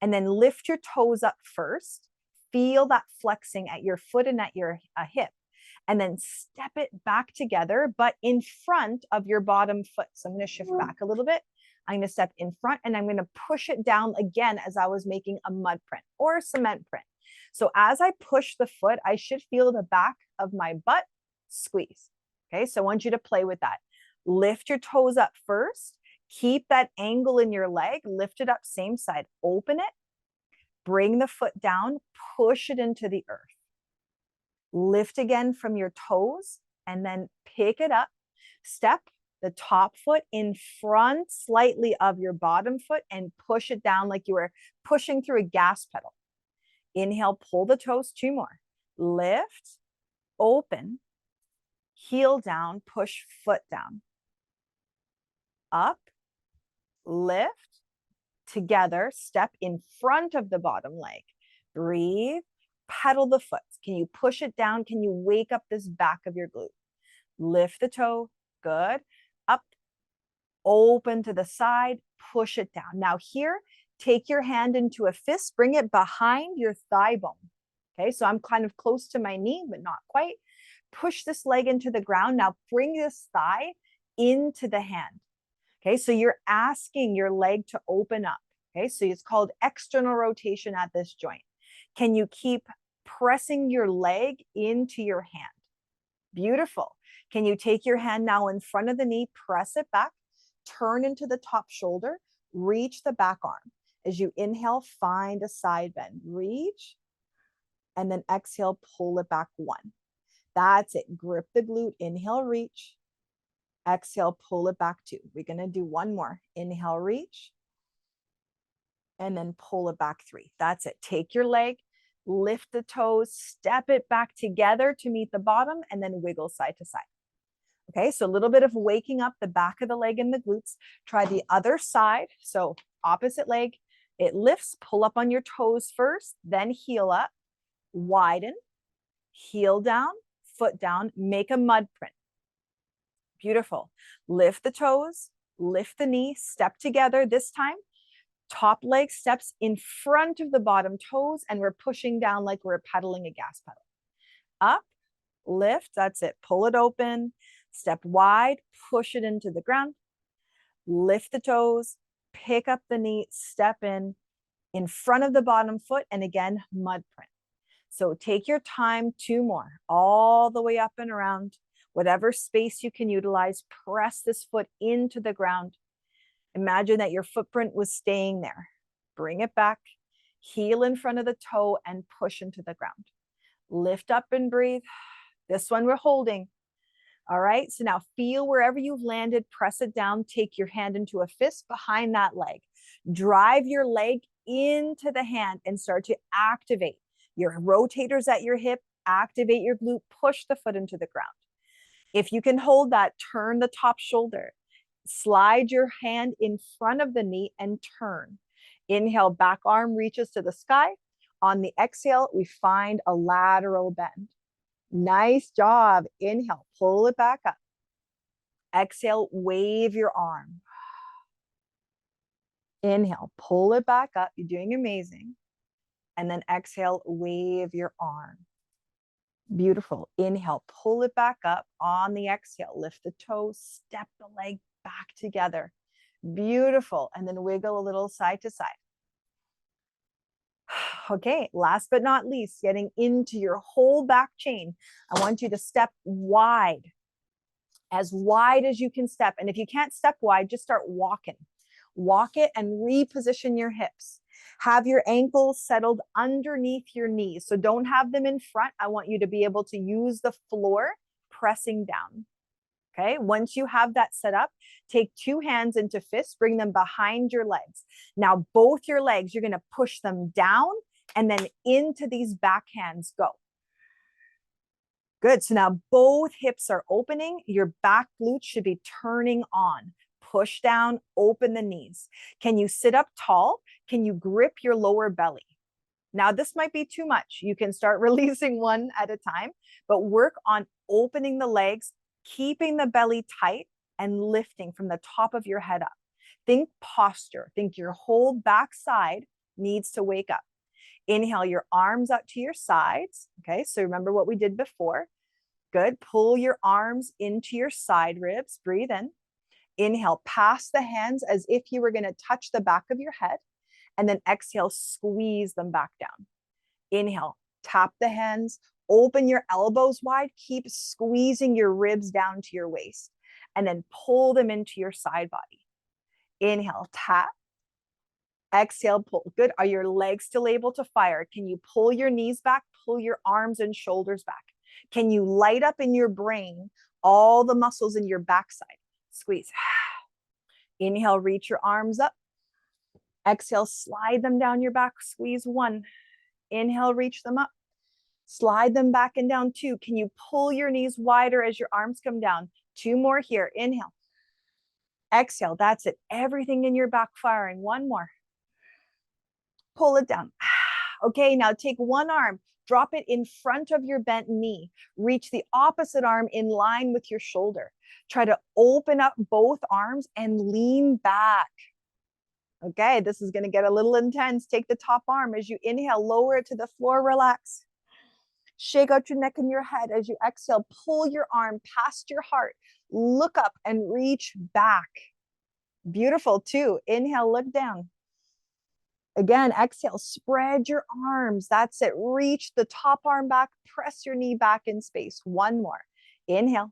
Speaker 2: And then lift your toes up first. Feel that flexing at your foot and at your hip. And then step it back together, but in front of your bottom foot. So I'm going to shift back a little bit. I'm going to step in front and I'm going to push it down again as I was making a mud print or a cement print. So as I push the foot, I should feel the back of my butt squeeze. Okay, so I want you to play with that. Lift your toes up first. Keep that angle in your leg. Lift it up, same side. Open it. Bring the foot down. Push it into the earth. Lift again from your toes and then pick it up. Step the top foot in front slightly of your bottom foot and push it down like you were pushing through a gas pedal. Inhale, pull the toes, 2 more. Lift, open, heel down, push foot down. Up, lift, together, step in front of the bottom leg. Breathe, pedal the foot. Can you push it down? Can you wake up this back of your glute? Lift the toe, good. Up, open to the side, push it down. Now here, take your hand into a fist, bring it behind your thigh bone. Okay, so I'm kind of close to my knee, but not quite. Push this leg into the ground. Now bring this thigh into the hand. Okay, so you're asking your leg to open up. Okay, so it's called external rotation at this joint. Can you keep pressing your leg into your hand? Beautiful. Can you take your hand now in front of the knee, press it back, turn into the top shoulder, reach the back arm. As you inhale, find a side bend. Reach, and then exhale, pull it back 1. That's it. Grip the glute. Inhale, reach. Exhale, pull it back 2. We're going to do 1 more. Inhale, reach. And then pull it back 3. That's it. Take your leg, lift the toes, step it back together to meet the bottom, and then wiggle side to side. Okay, so a little bit of waking up the back of the leg and the glutes. Try the other side. So opposite leg, it lifts, pull up on your toes first, then heel up, widen, heel down, foot down, make a mud print. Beautiful. Lift the toes, lift the knee, step together. This time, top leg steps in front of the bottom toes, and we're pushing down like we're pedaling a gas pedal. Up, lift, that's it. Pull it open, step wide, push it into the ground. Lift the toes, pick up the knee, step in front of the bottom foot, and again, mud print. So take your time, 2 more, all the way up and around. Whatever space you can utilize, press this foot into the ground. Imagine that your footprint was staying there. Bring it back, heel in front of the toe, and push into the ground. Lift up and breathe. This one we're holding. All right, so now feel wherever you've landed, press it down, take your hand into a fist behind that leg. Drive your leg into the hand and start to activate your rotators at your hip, activate your glute, push the foot into the ground. If you can hold that, turn the top shoulder. Slide your hand in front of the knee and turn. Inhale, back arm reaches to the sky. On the exhale, we find a lateral bend. Nice job. Inhale, pull it back up. Exhale, wave your arm. Inhale, pull it back up. You're doing amazing. And then exhale, wave your arm. Beautiful. Inhale, pull it back up. On the exhale, lift the toes, step the leg back together. Beautiful. And then wiggle a little side to side. Okay, last but not least, getting into your whole back chain. I want you to step wide as you can step. And if you can't step wide, just start walking. Walk it and reposition your hips. Have your ankles settled underneath your knees. So don't have them in front. I want you to be able to use the floor pressing down. Okay, once you have that set up, take two hands into fists, bring them behind your legs. Now, both your legs, you're going to push them down and then into these back hands. Go. Good. So now both hips are opening. Your back glutes should be turning on. Push down, open the knees. Can you sit up tall? Can you grip your lower belly? Now, this might be too much. You can start releasing one at a time, but work on opening the legs, keeping the belly tight, and lifting from the top of your head up. Think posture. Think your whole back side needs to wake up. Inhale your arms out to your sides. Okay, so remember what we did before. Good. Pull your arms into your side ribs. Breathe in. Inhale, pass the hands as if you were going to touch the back of your head. And then exhale, squeeze them back down. Inhale, tap the hands, open your elbows wide, keep squeezing your ribs down to your waist, and then pull them into your side body. Inhale, tap. Exhale, pull. Good. Are your legs still able to fire? Can you pull your knees back, pull your arms and shoulders back? Can you light up in your brain all the muscles in your backside? Squeeze. Inhale, reach your arms up. Exhale, slide them down your back. Squeeze one. Inhale, reach them up. Slide them back and down two. Can you pull your knees wider as your arms come down? Two more here. Inhale. Exhale. That's it. Everything in your back firing. One more. Pull it down. Okay, now take one arm, drop it in front of your bent knee. Reach the opposite arm in line with your shoulder. Try to open up both arms and lean back. Okay, this is going to get a little intense. Take the top arm as you inhale, lower it to the floor, relax. Shake out your neck and your head as you exhale. Pull your arm past your heart. Look up and reach back. Beautiful too. Inhale, look down. Again, exhale, spread your arms. That's it. Reach the top arm back. Press your knee back in space. One more. Inhale.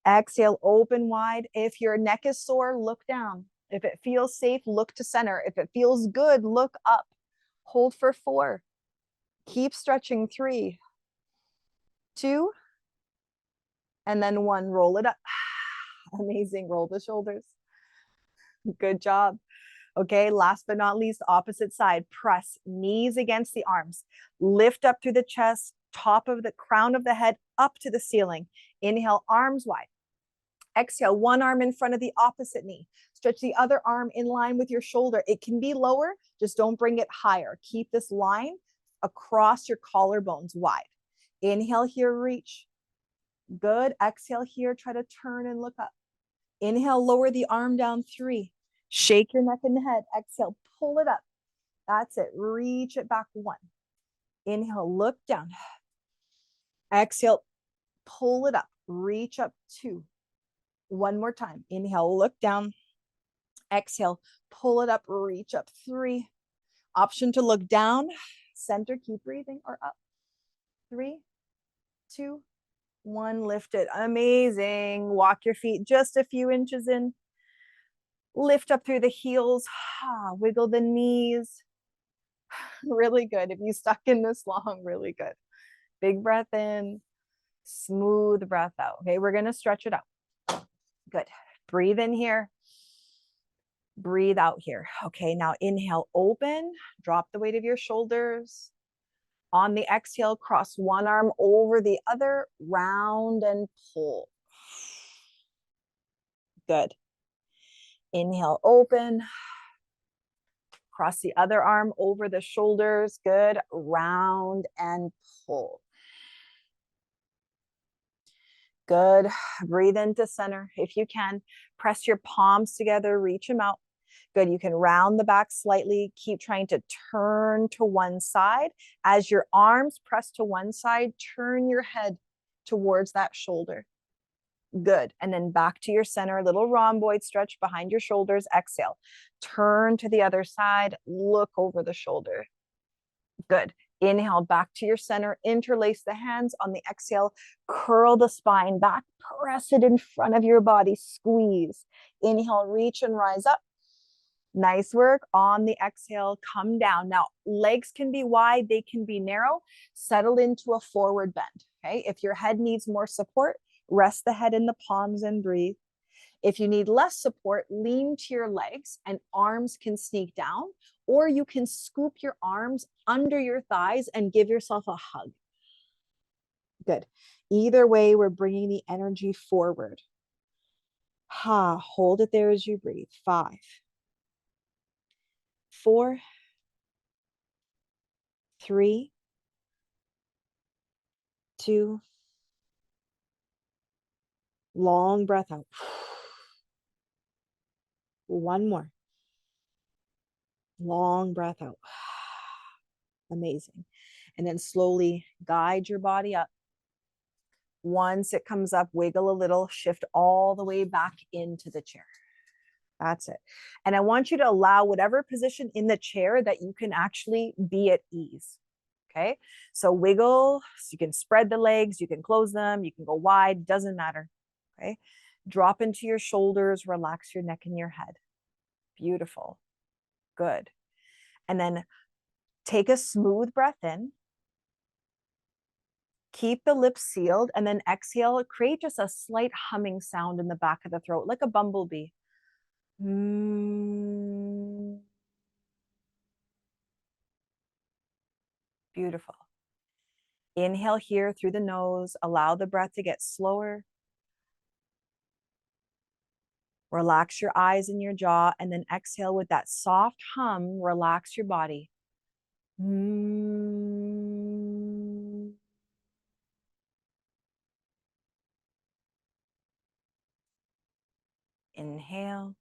Speaker 2: Exhale, open wide. If your neck is sore, look down. If it feels safe, look to center. If it feels good, look up. Hold for 4. Keep stretching. 3, 2, and then 1. Roll it up. Amazing. Roll the shoulders. Good job. Okay, last but not least, opposite side. Press knees against the arms. Lift up through the chest, top of the crown of the head, up to the ceiling. Inhale, arms wide. Exhale, one arm in front of the opposite knee. Stretch the other arm in line with your shoulder. It can be lower, just don't bring it higher. Keep this line across your collarbones wide. Inhale here, reach. Good. Exhale here, try to turn and look up. Inhale, lower the arm down. 3. Shake your neck and head. Exhale, pull it up. That's it. Reach it back. 1. Inhale, look down. Exhale, pull it up. Reach up. 2. One more time. Inhale, look down. Exhale, pull it up. Reach up. 3. Option to look down. Center, keep breathing, or up. 3, 2, 1. Lift it. Amazing. Walk your feet just a few inches in. Lift up through the heels, wiggle the knees. Really good. If you stuck in this long, really good. Big breath in, smooth breath out. Okay, we're going to stretch it out. Good. Breathe in here. Breathe out here. Okay, now inhale, open, drop the weight of your shoulders. On the exhale, cross one arm over the other, round and pull. Good. Inhale, open. Cross the other arm over the shoulders. Good. Round and pull. Good. Breathe into center. If you can, press your palms together, reach them out. Good. You can round the back slightly. Keep trying to turn to one side. As your arms press to one side, turn your head towards that shoulder. Good. And then back to your center, little rhomboid stretch behind your shoulders. Exhale. Turn to the other side. Look over the shoulder. Good. Inhale back to your center. Interlace the hands on the exhale. Curl the spine back. Press it in front of your body. Squeeze. Inhale, reach and rise up. Nice work. On the exhale, come down. Now, legs can be wide, they can be narrow. Settle into a forward bend. Okay. If your head needs more support, rest the head in the palms and breathe. If you need less support, lean to your legs and arms can sneak down, or you can scoop your arms under your thighs and give yourself a hug. Good. Either way, we're bringing the energy forward. Hold it there as you breathe. 5, 4, 3, 2, long breath out. One more. Long breath out. Amazing. And then slowly guide your body up. Once it comes up, wiggle a little, shift all the way back into the chair. That's it. And I want you to allow whatever position in the chair that you can actually be at ease. Okay. So wiggle. So you can spread the legs, you can close them, you can go wide, doesn't matter. Okay. Drop into your shoulders, relax your neck and your head. Beautiful. Good. And then take a smooth breath in. Keep the lips sealed and then exhale. Create just a slight humming sound in the back of the throat, like a bumblebee. Beautiful. Inhale here through the nose. Allow the breath to get slower. Relax your eyes and your jaw, and then exhale with that soft hum. Relax your body. Inhale.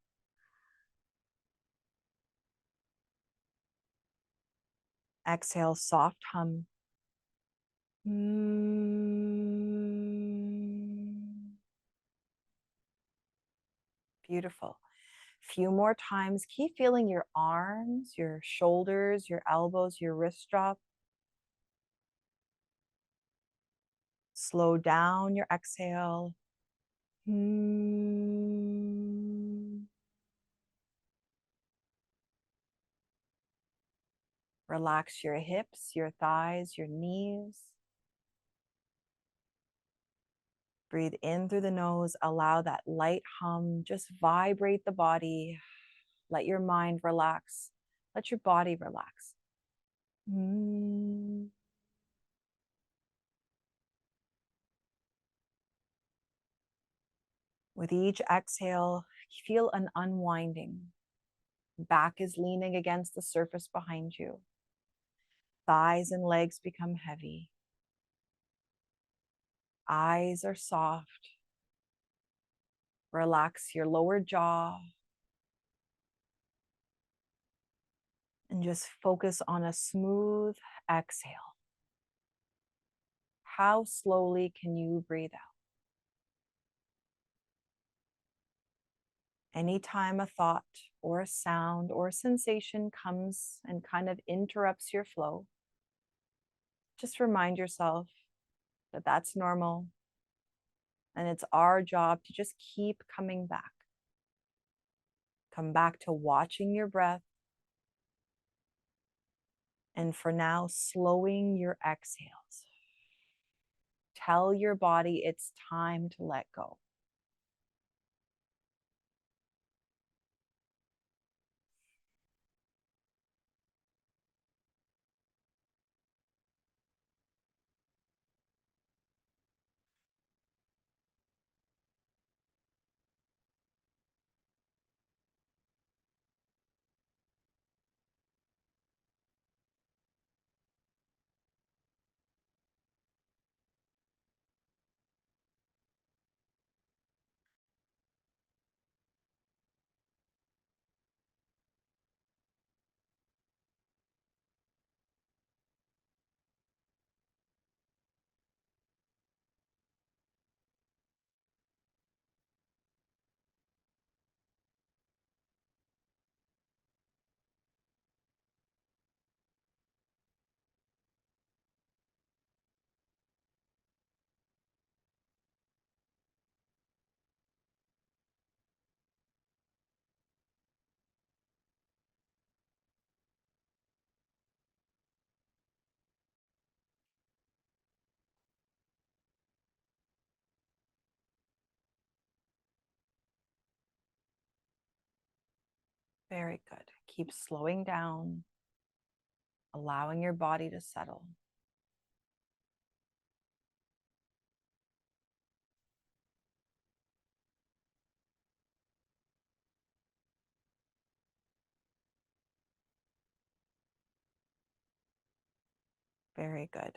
Speaker 2: Exhale, soft hum. Beautiful. Few more times. Keep feeling your arms, your shoulders, your elbows, your wrist drop. Slow down your exhale. Relax your hips, your thighs, your knees. Breathe in through the nose. Allow that light hum. Just vibrate the body. Let your mind relax. Let your body relax. With each exhale, feel an unwinding. Back is leaning against the surface behind you. Thighs and legs become heavy. Eyes are soft. Relax your lower jaw. And just focus on a smooth exhale. How slowly can you breathe out? Anytime a thought or a sound or a sensation comes and kind of interrupts your flow, just remind yourself that that's normal. And it's our job to just keep coming back. Come back to watching your breath. And for now, slowing your exhales. Tell your body it's time to let go. Very good. Keep slowing down, allowing your body to settle. Very good.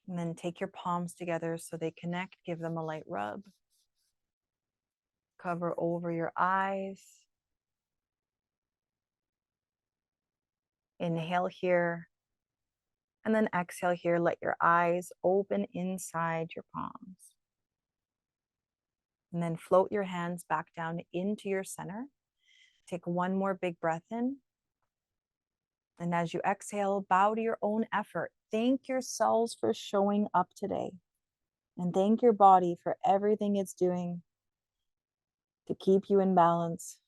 Speaker 2: And then take your palms together so they connect. Give them a light rub. Cover over your eyes. Inhale here. And then exhale here. Let your eyes open inside your palms. And then float your hands back down into your center. Take one more big breath in. And as you exhale, bow to your own effort. Thank yourselves for showing up today. And thank your body for everything it's doing to keep you in balance.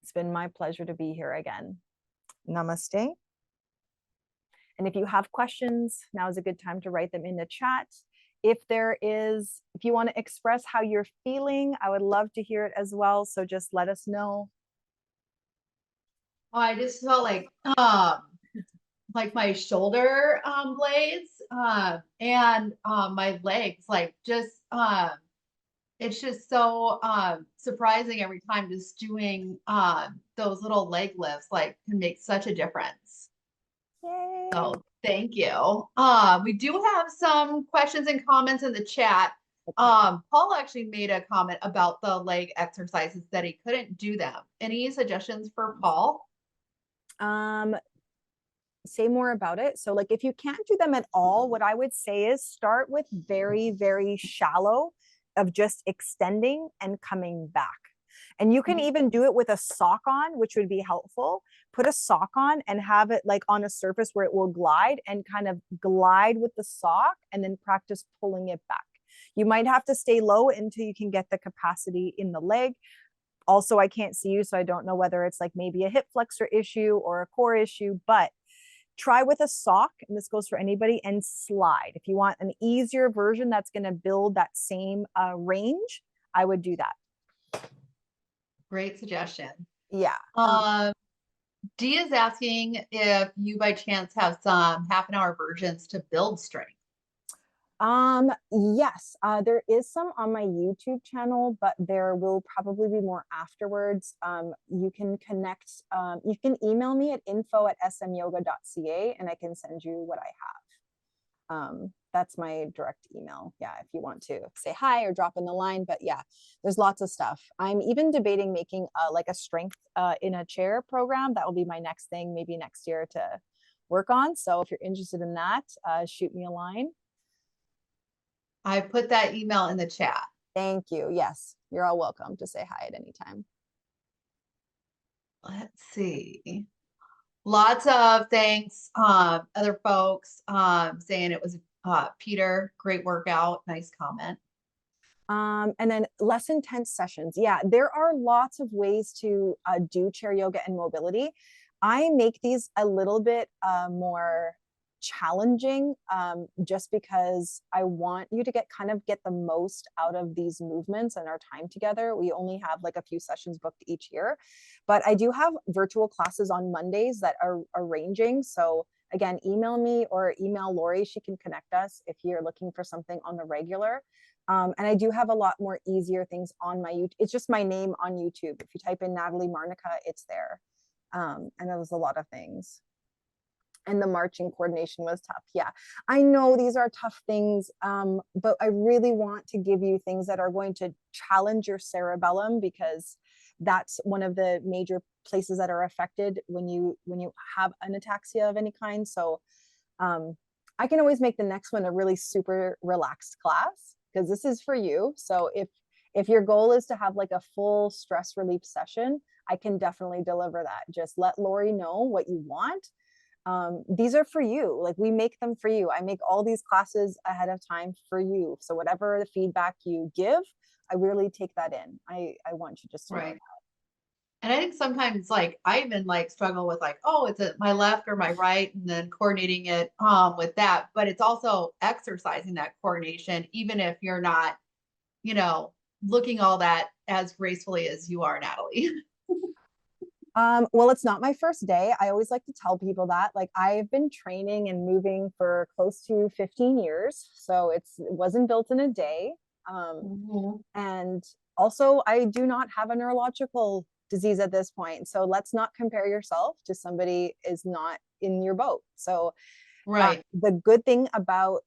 Speaker 2: It's been my pleasure to be here again. Namaste. And if you have questions, now is a good time to write them in the chat. If you want to express how you're feeling, I would love to hear it as well. So just let us know.
Speaker 1: Oh, I just felt like my shoulder blades and my legs, it's just so surprising every time just doing those little leg lifts can make such a difference.
Speaker 2: Yay.
Speaker 1: So thank you. We do have some questions and comments in the chat. Paul actually made a comment about the leg exercises that he couldn't do them. Any suggestions for Paul?
Speaker 2: Say more about it. So if you can't do them at all, what I would say is start with very, very shallow of just extending and coming back. And you can even do it with a sock on, which would be helpful. Put a sock on and have it on a surface where it will glide, and kind of glide with the sock and then practice pulling it back. You might have to stay low until you can get the capacity in the leg. Also, I can't see you, so I don't know whether it's maybe a hip flexor issue or a core issue, but try with a sock, and this goes for anybody, and slide. If you want an easier version that's going to build that same range, I would do that.
Speaker 1: Great suggestion.
Speaker 2: Yeah.
Speaker 1: Dee is asking if you by chance have some half-an-hour versions to build strength.
Speaker 2: Yes, there is some on my YouTube channel, but there will probably be more afterwards. You can connect, you can email me at info@smyoga.ca and I can send you what I have. That's my direct email. Yeah, if you want to say hi or drop in the line, but yeah, there's lots of stuff. I'm even debating making a strength in a chair program. That will be my next thing, maybe next year to work on. So if you're interested in that, shoot me a line.
Speaker 1: I put that email in the chat.
Speaker 2: Thank you. Yes, you're all welcome to say hi at any time.
Speaker 1: Let's see. Lots of thanks. Other folks saying it was Peter, great workout. Nice comment.
Speaker 2: And then less intense sessions. Yeah, there are lots of ways to do chair yoga and mobility. I make these a little bit more challenging just because I want you to get the most out of these movements and our time together. We only have a few sessions booked each year, but I do have virtual classes on Mondays that are arranging. So again, email me or email Lori. She can connect us if you're looking for something on the regular. And I do have a lot more easier things on my YouTube. It's just my name on YouTube. If you type in Natalie Marnica, it's there. And there was a lot of things. And the marching coordination was tough. Yeah, I know these are tough things, but I really want to give you things that are going to challenge your cerebellum, because that's one of the major places that are affected when you have an ataxia of any kind. So I can always make the next one a really super relaxed class, because this is for you. So if your goal is to have a full stress relief session, I can definitely deliver that. Just let Lori know what you want. These are for you. We make them for you. I make all these classes ahead of time for you. So whatever the feedback you give, I really take that in. I want you just to know that.
Speaker 1: And I think sometimes I even struggle with oh, is it my left or my right, and then coordinating it with that. But it's also exercising that coordination, even if you're not looking all that as gracefully as you are, Natalie.
Speaker 2: Well, it's not my first day. I always like to tell people that. Like, I've been training and moving for close to 15 years. So it wasn't built in a day.
Speaker 1: Mhm.
Speaker 2: And also, I do not have a neurological disease at this point. So let's not compare yourself to somebody is not in your boat. So
Speaker 1: Right.
Speaker 2: the good thing about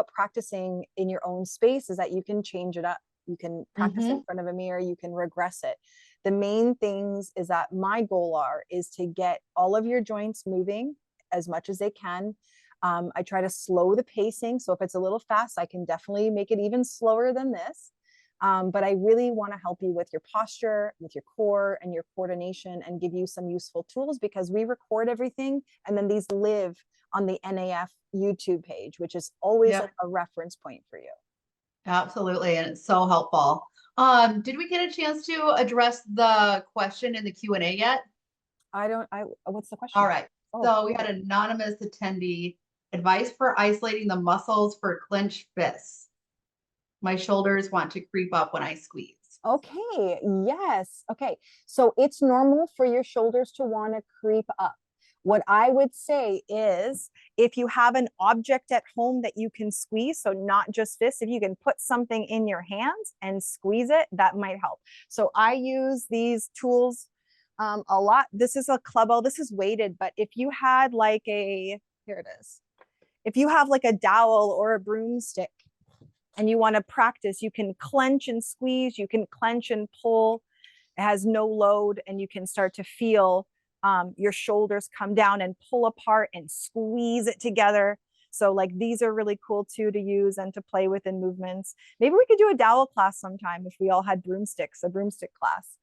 Speaker 2: practicing in your own space is that you can change it up. You can practice in
Speaker 1: Hmm.
Speaker 2: front of a mirror, you can regress it. The main things is that my goal is to get all of your joints moving as much as they can. I try to slow the pacing. So if it's a little fast, I can definitely make it even slower than this. But I really want to help you with your posture, with your core and your coordination, and give you some useful tools, because we record everything and then these live on the NAF YouTube page, which is always like
Speaker 1: Yep,
Speaker 2: a reference point for you.
Speaker 1: absolutely. And it's so helpful. Did we get a chance to address the question in the Q&A yet?
Speaker 2: What's the
Speaker 1: All
Speaker 2: question?
Speaker 1: right.
Speaker 2: Oh,
Speaker 1: So we had an anonymous attendee, advice for isolating the muscles for clenched fists. My shoulders want to creep up when I squeeze.
Speaker 2: okay. Yes. Okay. So it's normal for your shoulders to want to creep up. What I would say is, if you have an object at home that you can squeeze, so not just fists, if you can put something in your hands and squeeze it, that might help. So I use these tools a lot. This is a clubbell. This is weighted, but if you had like here it is. If you have like a dowel or a broomstick and you want to practice, you can clench and squeeze, you can clench and pull. It has no load, and you can start to feel your shoulders come down and pull apart and squeeze it together. So like these are really cool too to use and to play with in movements. Maybe we could do a dowel class sometime if we all had broomsticks, a broomstick class.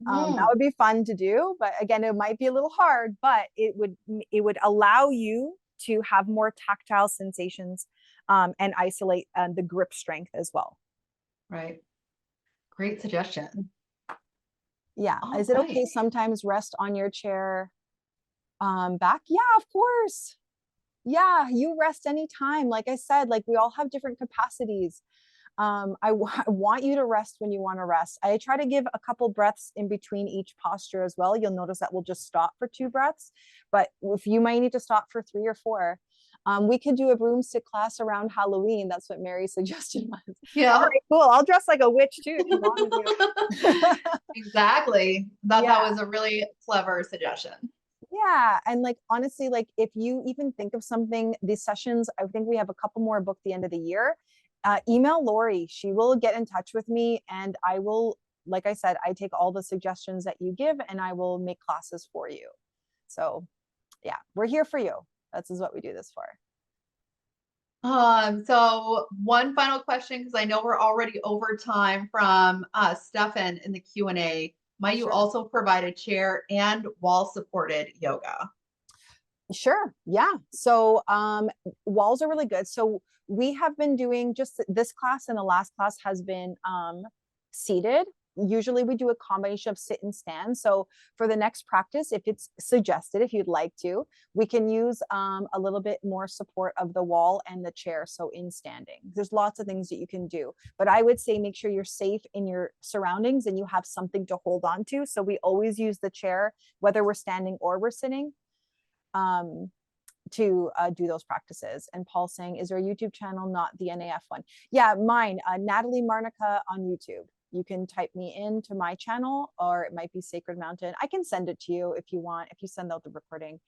Speaker 2: That
Speaker 1: Mm,
Speaker 2: would be fun to do, but again, it might be a little hard, but it would allow you to have more tactile sensations, and isolate the grip strength as well.
Speaker 1: right. Great suggestion.
Speaker 2: Yeah.
Speaker 1: All
Speaker 2: Is it
Speaker 1: right.
Speaker 2: okay sometimes rest on your chair back? Yeah, of course. Yeah, you rest anytime. Like I said, like we all have different capacities. I want you to rest when you want to rest. I try to give a couple breaths in between each posture as well. You'll notice that we'll just stop for 2 breaths, but if you might need to stop for 3 or 4, we could do a broomstick class around Halloween. That's what Mary suggested was. All
Speaker 1: Yeah.
Speaker 2: right, cool. I'll dress like a witch too if you want me to.
Speaker 1: Exactly. That
Speaker 2: Yeah.
Speaker 1: was a really clever suggestion.
Speaker 2: Yeah. And like, honestly, like if you even think of something, these sessions, I think we have a couple more booked the end of the year. Email Lori. She will get in touch with me, and I will, like I said, I take all the suggestions that you give and I will make classes for you. So yeah, we're here for you. That's is what we do this for.
Speaker 1: So one final question, because I know we're already over time, from Stefan in the Q&A. Might you
Speaker 2: Sure.
Speaker 1: also provide a chair and wall supported yoga?
Speaker 2: Sure. Yeah. So walls are really good. So we have been doing just this class, and the last class has been seated. Usually we do a combination of sit and stand. So for the next practice, if it's suggested, if you'd like to, we can use a little bit more support of the wall and the chair. So in standing, there's lots of things that you can do, but I would say make sure you're safe in your surroundings and you have something to hold on to. So we always use the chair, whether we're standing or we're sitting, um, to do those practices. And Paul's saying, is there a YouTube channel, not the NAF one? Yeah, mine, Natalie Marnica on YouTube. You can type me into my channel, or it might be Sacred Mountain. I can send it to you if you want. If you send out the recording,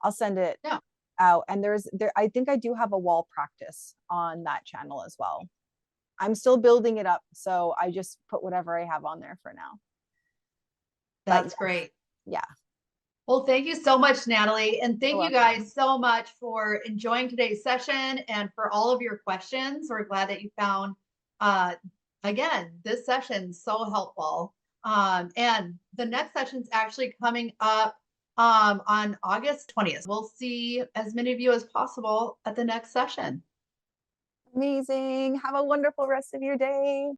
Speaker 2: I'll send it
Speaker 1: Yeah.
Speaker 2: out. And I think I do have a wall practice on that channel as well. I'm still building it up, so I just put whatever I have on there for now. But
Speaker 1: That's great.
Speaker 2: yeah.
Speaker 1: Well, thank you so much, Natalie. And
Speaker 2: You're
Speaker 1: thank you
Speaker 2: welcome.
Speaker 1: guys so much for enjoying today's session and for all of your questions. We're glad that you found, uh, again, this session so helpful. And the next session is actually coming up on August 20th. We'll see as many of you as possible at the next session.
Speaker 2: Amazing. Have a wonderful rest of your day.